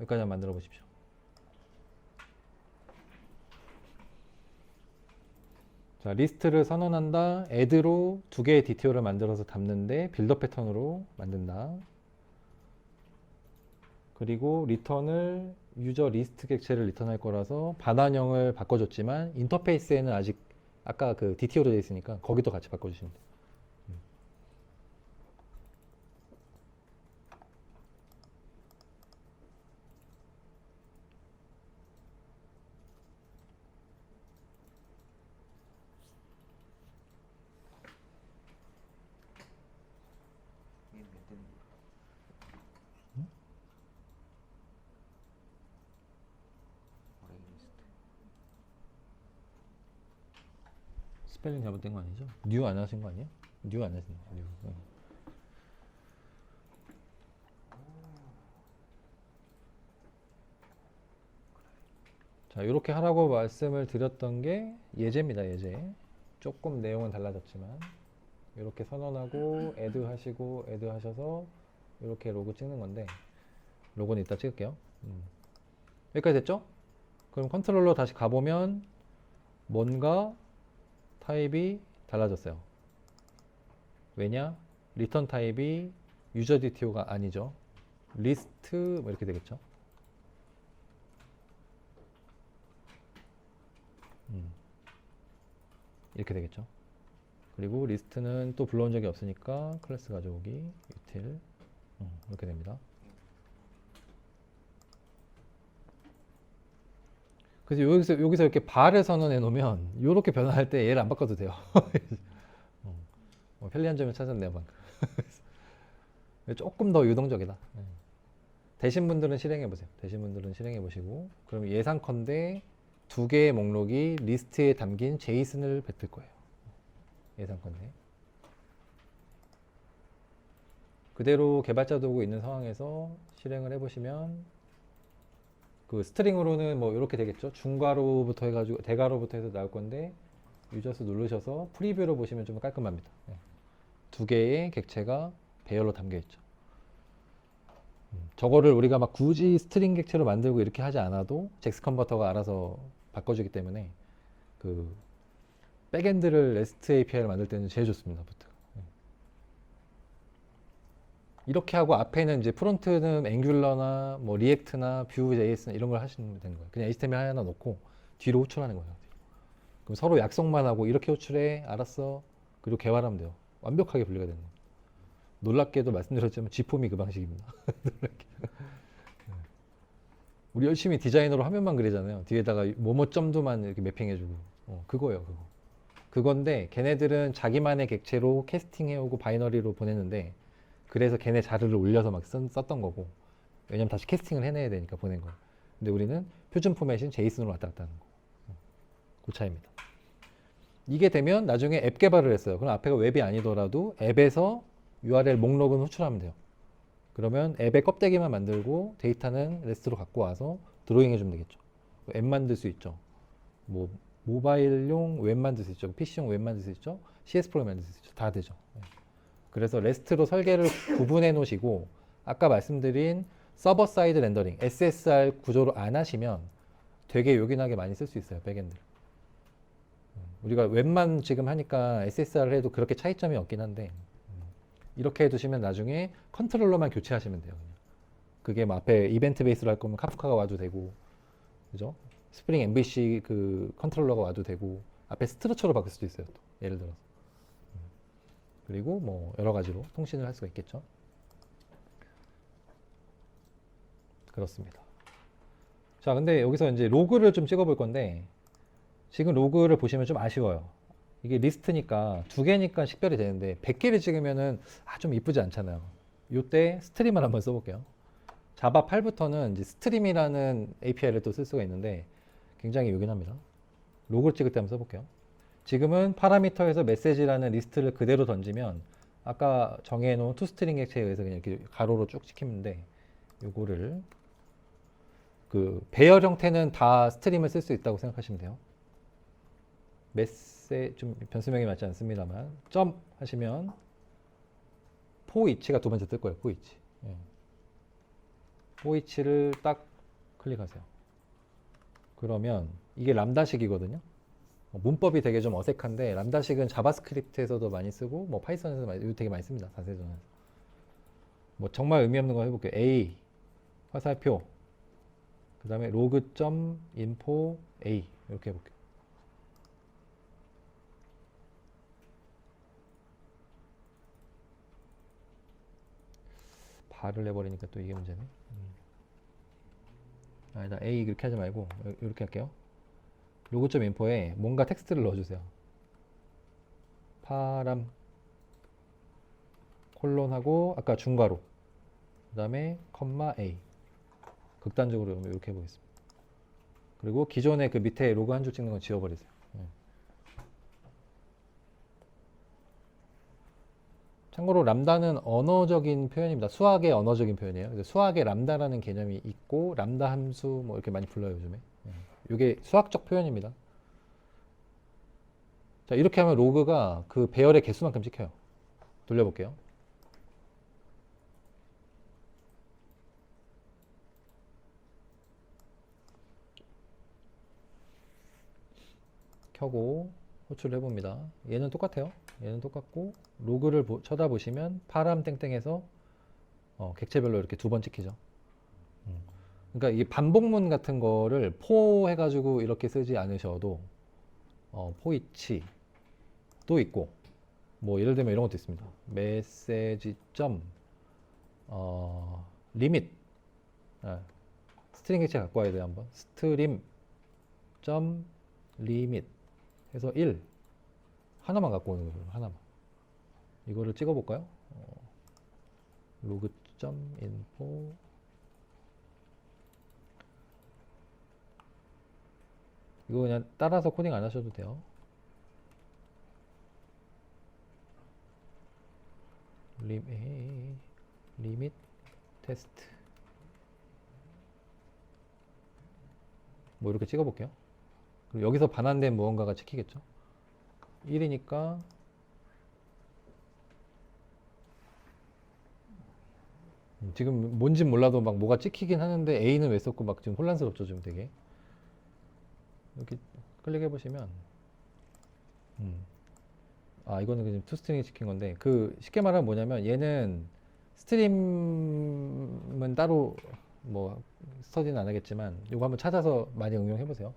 여기까지 한번 만들어 보십시오. 자, 리스트를 선언한다. add로 2개의 DTO를 만들어서 담는데 빌더 패턴으로 만든다. 그리고 리턴을 유저 리스트 객체를 리턴할 거라서 반환형을 바꿔줬지만 인터페이스에는 아직 아까 그 DTO로 되어 있으니까 거기도 같이 바꿔주시면 돼요. 이게 몇 대는 어레이 리스트. 스펠링 잘못된 거 아니죠? 뉴 안 하신 거 아니에요? 뉴 안 하신 거 뉴. 자, 이렇게 하라고 말씀을 드렸던 게 예제입니다. 예제. 조금 내용은 달라졌지만 이렇게 선언하고 add 하시고 add 하셔서 이렇게 로고 찍는 건데 로고는 이따 찍을게요. 여기까지 됐죠? 그럼 컨트롤러 다시 가보면 뭔가 타입이 달라졌어요. 왜냐? 리턴 타입이 유저 DTO가 아니죠. 리스트 뭐 이렇게 되겠죠. 이렇게 되겠죠. 그리고 리스트는 또 불러온 적이 없으니까 클래스 가져오기 util 이렇게 됩니다. 그래서 여기서 이렇게 발을 선언해 놓으면 이렇게 변화할 때 얘를 안 바꿔도 돼요. 편리한 점을 찾았네요 방금. 조금 더 유동적이다. 되신 분들은 실행해 보세요. 되신 분들은 실행해 보시고, 그럼 예상컨대 두 개의 목록이 리스트에 담긴 제이슨을 뱉을 거예요. 예상컨대. 그대로 개발자 도구 있는 상황에서 실행을 해보시면 그 스트링으로는 뭐 이렇게 되겠죠. 중괄호부터 해가지고 대괄호부터 해서 나올 건데 유저수 누르셔서 프리뷰로 보시면 좀 깔끔합니다. 두 개의 객체가 배열로 담겨 있죠. 저거를 우리가 막 굳이 스트링 객체로 만들고 이렇게 하지 않아도 잭스 컨버터가 알아서 바꿔주기 때문에 그 백엔드를 REST API를 만들 때는 제일 좋습니다. 부트가. 이렇게 하고 앞에는 이제 프론트는 앵귤러나 뭐 리액트나 뷰.js나 이런 걸 하시면 되는 거예요. 그냥 HTML 하나 놓고 뒤로 호출하는 거예요. 그럼 서로 약속만 하고 이렇게 호출해, 알았어. 그리고 개발하면 돼요. 완벽하게 분리가 되는 거예요. 놀랍게도 말씀드렸지만 G폼이 그 방식입니다. 우리 열심히 디자이너로 화면만 그리잖아요. 뒤에다가 뭐뭐 점도만 이렇게 매핑해주고 그거예요. 그건데 걔네들은 자기만의 객체로 캐스팅해오고 바이너리로 보냈는데 그래서 걔네 자료를 올려서 막 썼던 거고, 왜냐면 다시 캐스팅을 해내야 되니까 보낸 거예요. 근데 우리는 표준 포맷인 제이슨으로 왔다 갔다 하는 거. 그 차이입니다. 이게 되면 나중에 앱 개발을 했어요. 그럼 앞에가 웹이 아니더라도 앱에서 URL 목록은 호출하면 돼요. 그러면 앱의 껍데기만 만들고 데이터는 REST로 갖고 와서 드로잉 해주면 되겠죠. 앱 만들 수 있죠. 뭐 모바일용 웹 만들 수 있죠. PC용 웹 만들 수 있죠. CS 프로그램 만들 수 있죠. 다 되죠. 그래서 REST로 설계를 구분해 놓으시고 아까 말씀드린 서버 사이드 렌더링 SSR 구조로 안 하시면 되게 요긴하게 많이 쓸 수 있어요. 백엔드를. 우리가 웹만 지금 하니까 SSR을 해도 그렇게 차이점이 없긴 한데 이렇게 해두시면 나중에 컨트롤러만 교체하시면 돼요. 그냥. 그게 뭐 앞에 이벤트 베이스로 할 거면 카프카가 와도 되고, 그죠? 스프링 MVC 그 컨트롤러가 와도 되고, 앞에 스트러처로 바뀔 수도 있어요. 또 예를 들어서. 그리고 뭐 여러 가지로 통신을 할 수가 있겠죠. 그렇습니다. 자, 근데 여기서 이제 로그를 좀 찍어볼 건데 지금 로그를 보시면 좀 아쉬워요. 이게 리스트니까 두 개니까 식별이 되는데 100개를 찍으면은 좀 이쁘지 않잖아요. 이때 스트림을 한번 써볼게요. 자바 8부터는 이제 스트림이라는 API를 또 쓸 수가 있는데 굉장히 요긴합니다. 로그를 찍을 때 한번 써볼게요. 지금은 파라미터에서 메시지라는 리스트를 그대로 던지면 아까 정해놓은 투스트링 객체에 의해서 그냥 이렇게 가로로 쭉 찍히는데 요거를 그 배열 형태는 다 스트림을 쓸 수 있다고 생각하시면 돼요. 좀 변수명이 맞지 않습니다만 점 하시면 포이치가 두 번째 뜰 거예요. 포이치. 포이치를 딱 클릭하세요. 그러면 이게 람다식이거든요. 문법이 되게 좀 어색한데 람다식은 자바스크립트에서도 많이 쓰고 뭐 파이썬에서도 되게 많이 씁니다. 자세전에서. 뭐 정말 의미 없는 거 해볼게요. A 화살표 그 다음에 log.info A 이렇게 해볼게요. 발을 내버리니까 또 이게 문제네. 아니다. A 이렇게 하지 말고 이렇게 할게요. 로고.info에 뭔가 텍스트를 넣어주세요. 파람 콜론하고 아까 중괄호 그 다음에 컴마 A 극단적으로 이렇게 해보겠습니다. 그리고 기존에 그 밑에 로그 한 줄 찍는 건 지워버리세요. 참고로 람다는 언어적인 표현입니다. 수학의 언어적인 표현이에요. 그래서 수학에 람다라는 개념이 있고 람다 함수 뭐 이렇게 많이 불러요 요즘에. 이게 수학적 표현입니다. 자, 이렇게 하면 로그가 그 배열의 개수만큼 찍혀요. 돌려볼게요. 켜고 호출을 해봅니다. 얘는 똑같아요. 얘는 똑같고 로그를 쳐다보시면 파람 땡땡에서 객체별로 이렇게 두 번 찍히죠. 그러니까 이게 반복문 같은 거를 포 해가지고 이렇게 쓰지 않으셔도 포이치도 있고 뭐 예를 들면 이런 것도 있습니다. 메시지 점 리밋 스트링 객체 갖고 와야 돼요. 한번 스트림 점 리밋 해서 1 하나만 갖고 오는 거죠. 하나만. 이거를 찍어볼까요? 로그 점 인포 이거 그냥 따라서 코딩 안 하셔도 돼요. 리밋 테스트 뭐 이렇게 찍어볼게요. 그럼 여기서 반환된 무언가가 찍히겠죠. 1이니까 지금 뭔진 몰라도 막 뭐가 찍히긴 하는데 A는 왜 썼고 막 지금 혼란스럽죠. 지금 되게 이렇게 클릭해 보시면 이거는 그냥 투스트링이 찍힌 건데 그 쉽게 말하면 뭐냐면 얘는 스트림은 따로 뭐 스터디는 안 하겠지만 이거 한번 찾아서 많이 응용해 보세요.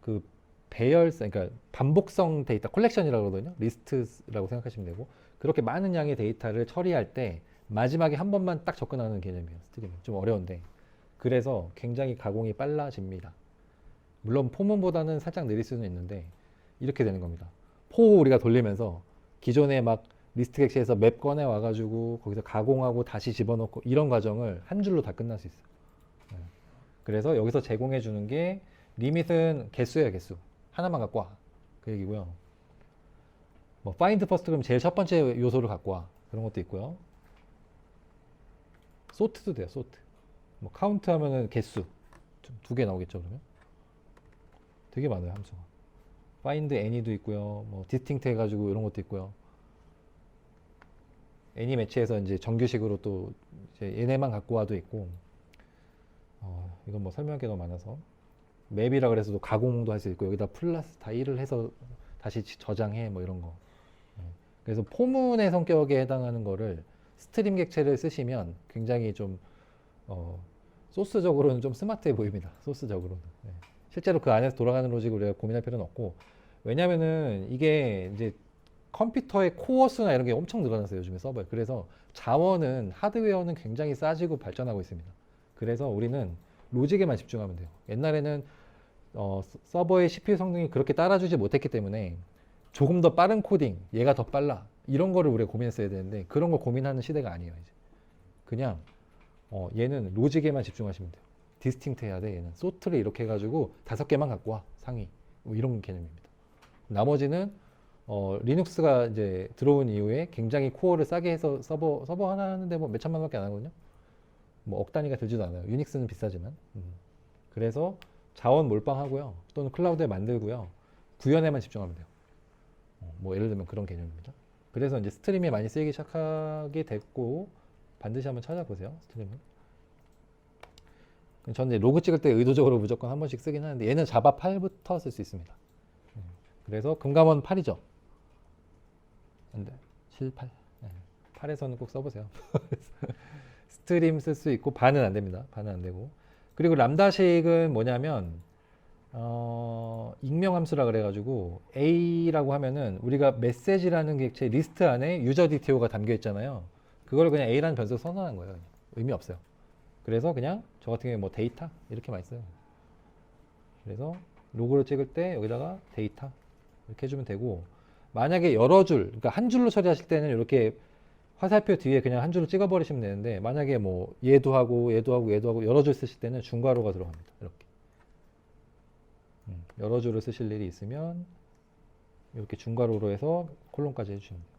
그 배열성 그러니까 반복성 데이터 컬렉션이라고 그러거든요. 리스트라고 생각하시면 되고 그렇게 많은 양의 데이터를 처리할 때 마지막에 한 번만 딱 접근하는 개념이에요. 스트림은 좀 어려운데 그래서 굉장히 가공이 빨라집니다. 물론 포문보다는 살짝 느릴 수는 있는데 이렇게 되는 겁니다. 포 우리가 돌리면서 기존에 막 리스트 객체에서 맵 꺼내 와가지고 거기서 가공하고 다시 집어넣고 이런 과정을 한 줄로 다 끝날 수 있어요. 그래서 여기서 제공해 주는 게 리밋은 개수예요. 개수 하나만 갖고 와 그 얘기고요. 뭐 find first 그럼 제일 첫 번째 요소를 갖고 와 그런 것도 있고요. sort도 돼요. sort 뭐 count 하면은 개수 두 개 나오겠죠. 그러면 되게 많아요. 함수가 find any도 있고요. 뭐 distinct 해가지고 이런 것도 있고요. any 매치해서 이제 정규식으로 또 이제 얘네만 갖고 와도 있고 이건 뭐 설명할 게 너무 많아서 맵이라 그래서도 가공도 할 수 있고 여기다 플러스 다 1을 해서 다시 저장해 뭐 이런 거. 그래서 포문의 성격에 해당하는 거를 스트림 객체를 쓰시면 굉장히 좀 소스적으로는 좀 스마트해 보입니다. 소스적으로는. 실제로 그 안에서 돌아가는 로직을 우리가 고민할 필요는 없고 왜냐면은 이게 이제 컴퓨터의 코어 수나 이런 게 엄청 늘어났어요. 요즘에 서버에. 그래서 자원은 하드웨어는 굉장히 싸지고 발전하고 있습니다. 그래서 우리는 로직에만 집중하면 돼요. 옛날에는 서버의 CPU 성능이 그렇게 따라주지 못했기 때문에 조금 더 빠른 코딩, 얘가 더 빨라 이런 거를 우리가 고민했어야 되는데 그런 거 고민하는 시대가 아니에요. 이제 그냥 얘는 로직에만 집중하시면 돼요. 디스팅트 해야 돼. 얘는 소트를 이렇게 해가지고 5개만 갖고 와 상위 뭐 이런 개념입니다. 나머지는 리눅스가 이제 들어온 이후에 굉장히 코어를 싸게 해서 서버 하나 하는데 뭐 몇천만 원밖에 안 하거든요. 뭐 억 단위가 들지도 않아요. 유닉스는 비싸지만. 그래서 자원 몰빵하고요. 또는 클라우드에 만들고요. 구현에만 집중하면 돼요. 뭐 예를 들면 그런 개념입니다. 그래서 이제 스트림이 많이 쓰이기 시작하게 됐고 반드시 한번 찾아보세요. 스트림은. 저는 이제 로그 찍을 때 의도적으로 무조건 한 번씩 쓰긴 하는데 얘는 자바 8부터 쓸 수 있습니다. 그래서 금감원 8이죠. 근데 7, 8. 8에서는 꼭 써보세요. 스트림 쓸 수 있고 반은 안 됩니다. 반은 안 되고. 그리고 람다식은 뭐냐면 익명 함수라 그래가지고 A라고 하면은 우리가 메시지라는 객체 리스트 안에 유저 DTO가 담겨 있잖아요. 그걸 그냥 A라는 변수로 선언한 거예요. 의미 없어요. 그래서 그냥 저 같은 경우에 뭐 데이터 이렇게만 써요. 그래서 로그를 찍을 때 여기다가 데이터 이렇게 해주면 되고 만약에 여러 줄, 그러니까 한 줄로 처리하실 때는 이렇게 화살표 뒤에 그냥 한 줄로 찍어버리시면 되는데 만약에 뭐 얘도 하고 얘도 하고 얘도 하고 여러 줄 쓰실 때는 중괄호가 들어갑니다. 이렇게 여러 줄을 쓰실 일이 있으면 이렇게 중괄호로 해서 콜론까지 해주시면 돼요.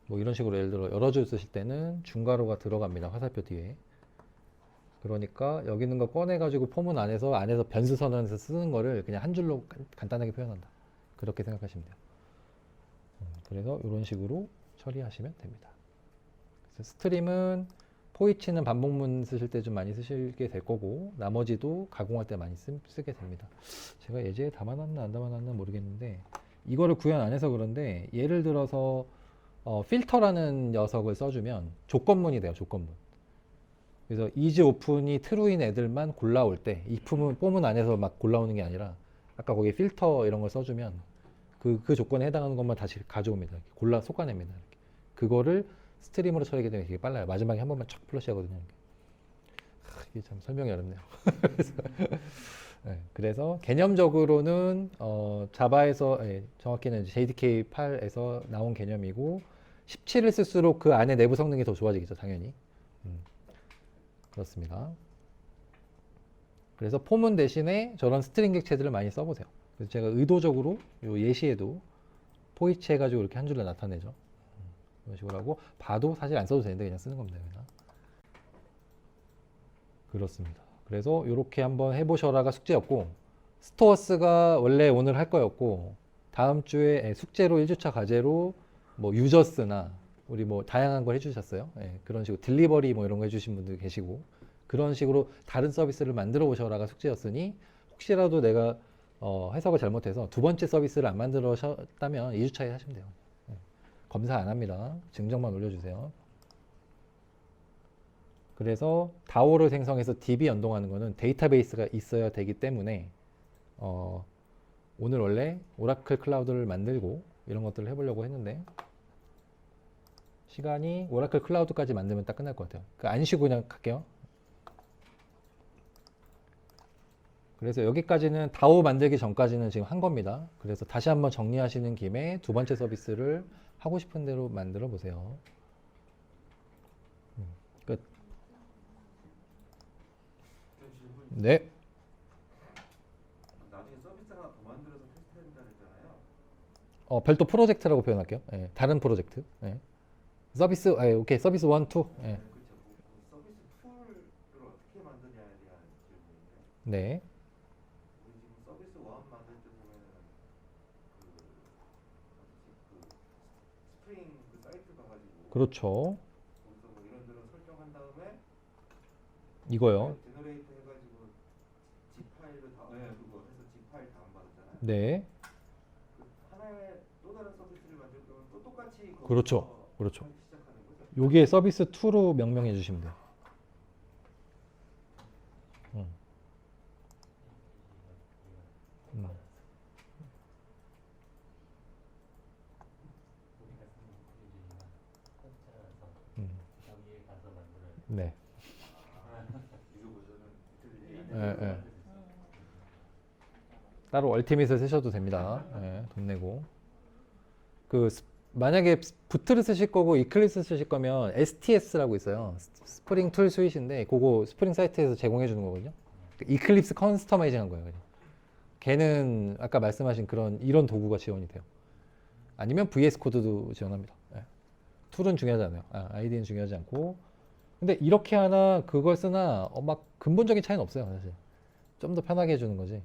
뭐 이런 식으로 예를 들어 여러 줄 쓰실 때는 중괄호가 들어갑니다. 화살표 뒤에. 그러니까 여기 있는 거 꺼내가지고 포문 안에서 변수 선언해서 쓰는 거를 그냥 한 줄로 간단하게 표현한다. 그렇게 생각하시면 돼요. 그래서 이런 식으로 처리하시면 됩니다. 그래서 스트림은 포이치는 반복문 쓰실 때 좀 많이 쓰시게 될 거고 나머지도 가공할 때 많이 쓰게 됩니다. 제가 예제에 담아놨나 안 담아놨나 모르겠는데 이거를 구현 안 해서 그런데 예를 들어서 필터라는 녀석을 써주면 조건문이 돼요. 조건문. 그래서 이즈 오픈이 true인 애들만 골라올 때 이 폼은 안에서 막 골라오는 게 아니라 아까 거기 필터 이런 걸 써주면 그 조건에 해당하는 것만 다시 가져옵니다. 이렇게 골라 솎아냅니다. 이렇게. 그거를 스트림으로 처리하게 되면 되게 빨라요. 마지막에 한 번만 쫙 플러시하거든요. 이게 참 설명이 어렵네요. 그래서 개념적으로는 자바에서 정확히는 JDK8에서 나온 개념이고 17을 쓸수록 그 안에 내부 성능이 더 좋아지겠죠. 당연히. 그렇습니다. 그래서 포문 대신에 저런 스트링 객체들을 많이 써보세요. 그래서 제가 의도적으로 요 예시에도 포이치 해가지고 이렇게 한 줄로 나타내죠. 이런 식으로 하고 봐도 사실 안 써도 되는데 그냥 쓰는 겁니다. 그냥. 그렇습니다. 그래서 이렇게 한번 해보셔라가 숙제였고 스토어스가 원래 오늘 할 거였고 다음 주에 숙제로 1주차 과제로 뭐 유저스나 우리 뭐 다양한 걸 해주셨어요. 그런 식으로 딜리버리 뭐 이런 거 해주신 분들 계시고 그런 식으로 다른 서비스를 만들어 보셔라가 숙제였으니 혹시라도 내가 해석을 잘못해서 두 번째 서비스를 안 만들었다면 2주차에 하시면 돼요. 검사 안 합니다. 증정만 올려주세요. 그래서 다오를 생성해서 DB 연동하는 거는 데이터베이스가 있어야 되기 때문에 오늘 원래 오라클 클라우드를 만들고 이런 것들을 해보려고 했는데 시간이 오라클 클라우드까지 만들면 딱 끝날 것 같아요. 안 쉬고 그냥 갈게요. 그래서 여기까지는 다오 만들기 전까지는 지금 한 겁니다. 그래서 다시 한번 정리하시는 김에 두 번째 서비스를 하고 싶은 대로 만들어 보세요. 끝. 네. 나중에 서비스 하나 더 만들어서 테스트한다 그랬잖아요. 별도 프로젝트라고 표현할게요. 다른 프로젝트. 서비스, 오케이. 서비스 1, 2. 그렇죠. 서비스 툴을 어떻게 만드냐에 대한 질문인데 네. 우리 지금 서비스 1 만들 때 보면은 스프링 그 사이트 가가지고 그렇죠. 거기서 뭐 이런저런 설정한 다음에 이거요. 제너레이트 해가지고 zip 파일을 그거 해서 zip 파일 다운 받았잖아요. 네. 그 하나의 또 다른 서비스를 만들 거면 또 똑같이 거기서 그렇죠. 그렇죠. 하기 시작하는 거죠. 요게 서비스 2로 명명해 주시면 돼요. 음. 음. 네. 이거 버전은 예. 따로 얼티밋을 쓰셔도 됩니다. 돈 내고. 만약에 부트를 쓰실 거고 이클립스 쓰실 거면 STS라고 있어요. 스프링 툴 스윗인데 그거 스프링 사이트에서 제공해 주는 거거든요. 이클립스 커스터마이징 한 거예요. 그냥. 걔는 아까 말씀하신 이런 도구가 지원이 돼요. 아니면 VS 코드도 지원합니다. 툴은 중요하지 않아요. 아이디는 중요하지 않고. 근데 이렇게 하나 그걸 쓰나 막 근본적인 차이는 없어요. 사실. 좀 더 편하게 해주는 거지.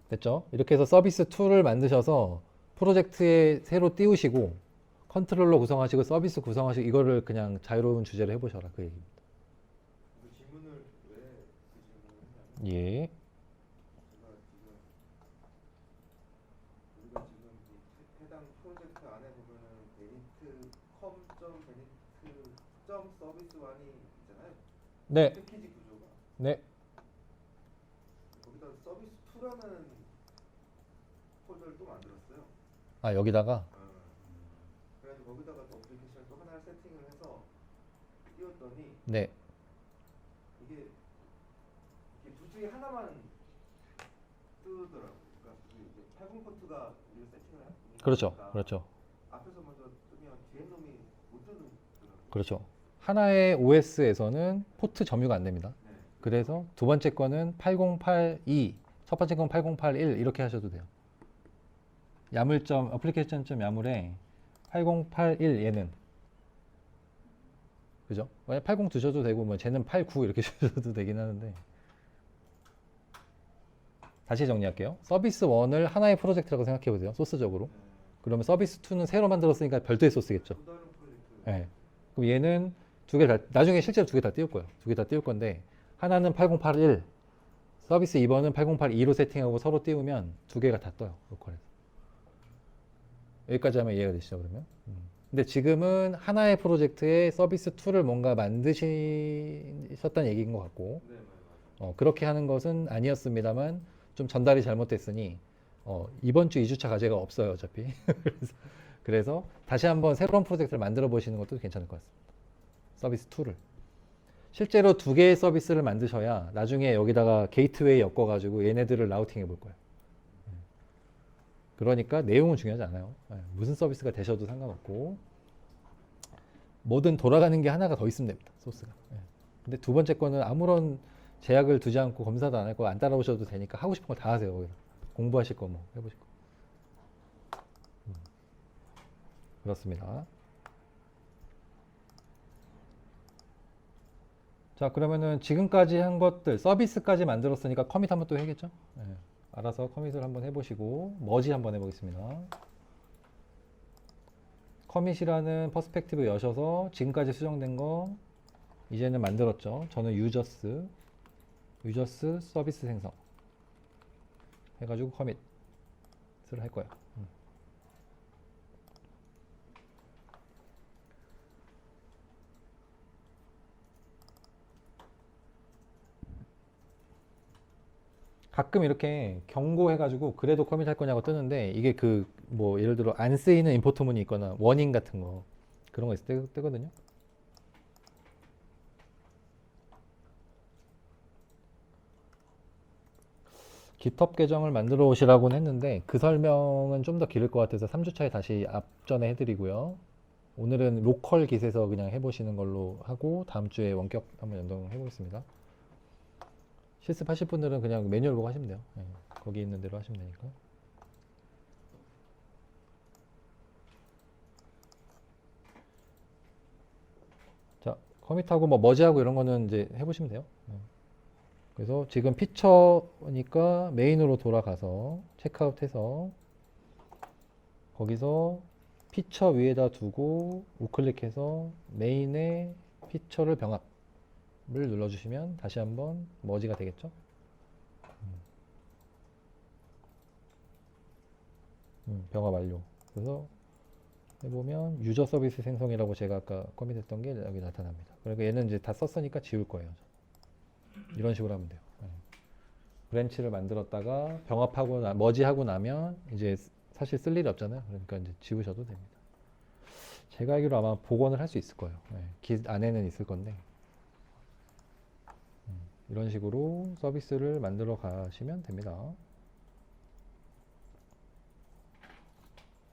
됐죠? 이렇게 해서 서비스 2를 만드셔서 프로젝트에 새로 띄우시고 컨트롤러 구성하시고 서비스 구성하시고 이거를 그냥 자유로운 주제로 해보셔라 그 얘기입니다. 그 질문을 왜 그 질문을 했냐면 예. 우리가 지금 이 해당 프로젝트 안에 보면은 beneath.com.beneath.service1이 있잖아요. 네. 패키지 구조가. 네. 거기다 서비스 2라는 폴더를 또 만들었어요. 여기다가 그래가지고 거기다가 또 어플리케이션을 또 하나를 세팅을 해서 띄웠더니 네. 이게 둘 중에 하나만 뜨더라고요. 그러니까 이제 80 포트가 우리가 세팅을 하니까 그렇죠. 그렇죠. 앞에서 먼저 뜨면 뒤에 놈이 못 뜨더라고요. 그렇죠. 하나의 OS에서는 포트 점유가 안 됩니다. 네. 그래서 두 번째 거는 8082, 첫 번째 건 8081 이렇게 하셔도 돼요. 야물점 어플리케이션.점 야물에 8081 얘는 그죠? 80 두셔도 되고 뭐 쟤는 89 이렇게 주셔도 되긴 하는데 다시 정리할게요. 서비스 1을 하나의 프로젝트라고 생각해 보세요. 소스적으로. 그러면 서비스 2는 새로 만들었으니까 별도의 소스겠죠. 또 다른 프로젝트. 예. 그럼 얘는 두 개 다, 나중에 실제로 두 개 다 띄울 거예요. 두 개 다 띄울 건데, 하나는 8081, 서비스 2번은 8082로 세팅하고 서로 띄우면 두 개가 다 떠요. 로컬에서. 여기까지 하면 이해가 되시죠, 그러면? 근데 지금은 하나의 프로젝트에 서비스 2를 뭔가 만드셨다는 얘기인 것 같고, 네, 맞아요. 그렇게 하는 것은 아니었습니다만, 좀 전달이 잘못됐으니, 이번 주 2주차 과제가 없어요, 어차피. 그래서 다시 한번 새로운 프로젝트를 만들어 보시는 것도 괜찮을 것 같습니다. 서비스 2를. 실제로 두 개의 서비스를 만드셔야 나중에 여기다가 게이트웨이 엮어가지고 얘네들을 라우팅 해볼 거예요. 그러니까 내용은 중요하지 않아요. 무슨 서비스가 되셔도 상관없고, 뭐든 돌아가는 게 하나가 더 있으면 됩니다, 소스가. 근데 두 번째 거는 아무런 제약을 두지 않고 검사도 안 할 거 안 따라오셔도 되니까 하고 싶은 거 다 하세요. 거기다. 공부하실 거 뭐 해보실 거. 그렇습니다. 자, 그러면은 지금까지 한 것들, 서비스까지 만들었으니까 커밋 한번 또 해야겠죠? 알아서 커밋을 한번 해보시고, 머지 한번 해보겠습니다. 커밋이라는 퍼스펙티브 여셔서 지금까지 수정된 거 이제는 만들었죠. 저는 유저스 서비스 생성 해가지고 커밋을 할 거예요. 가끔 이렇게 경고해가지고 그래도 커밋 할 거냐고 뜨는데 이게 그 뭐 예를 들어 안 쓰이는 임포트 문이 있거나 워닝 같은 거 그런 거 있을 때 뜨거든요. GitHub 계정을 만들어 오시라고는 했는데 그 설명은 좀 더 길을 것 같아서 3주차에 다시 앞전에 해드리고요. 오늘은 로컬 깃에서 그냥 해보시는 걸로 하고 다음 주에 원격 한번 연동해 보겠습니다. 실습하실 분들은 그냥 매뉴얼 보고 하시면 돼요. 거기 있는 대로 하시면 되니까. 자, 커밋하고 뭐 머지하고 이런 거는 이제 해보시면 돼요. 그래서 지금 피처니까 메인으로 돌아가서 체크아웃해서 거기서 피처 위에다 두고 우클릭해서 메인에 피처를 병합을 눌러주시면 다시 한번 머지가 되겠죠. 병합 완료. 그래서 해보면 유저 서비스 생성이라고 제가 아까 커밋했던 게 여기 나타납니다. 그리고 얘는 이제 다 썼으니까 지울 거예요. 이런 식으로 하면 돼요. 브랜치를 만들었다가 병합하고 머지하고 나면 이제 사실 쓸 일이 없잖아요. 그러니까 이제 지우셔도 됩니다. 제가 알기로 아마 복원을 할 수 있을 거예요. 깃 안에는 있을 건데 이런 식으로 서비스를 만들어 가시면 됩니다.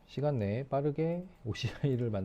시간 내에 빠르게 OCI를 만들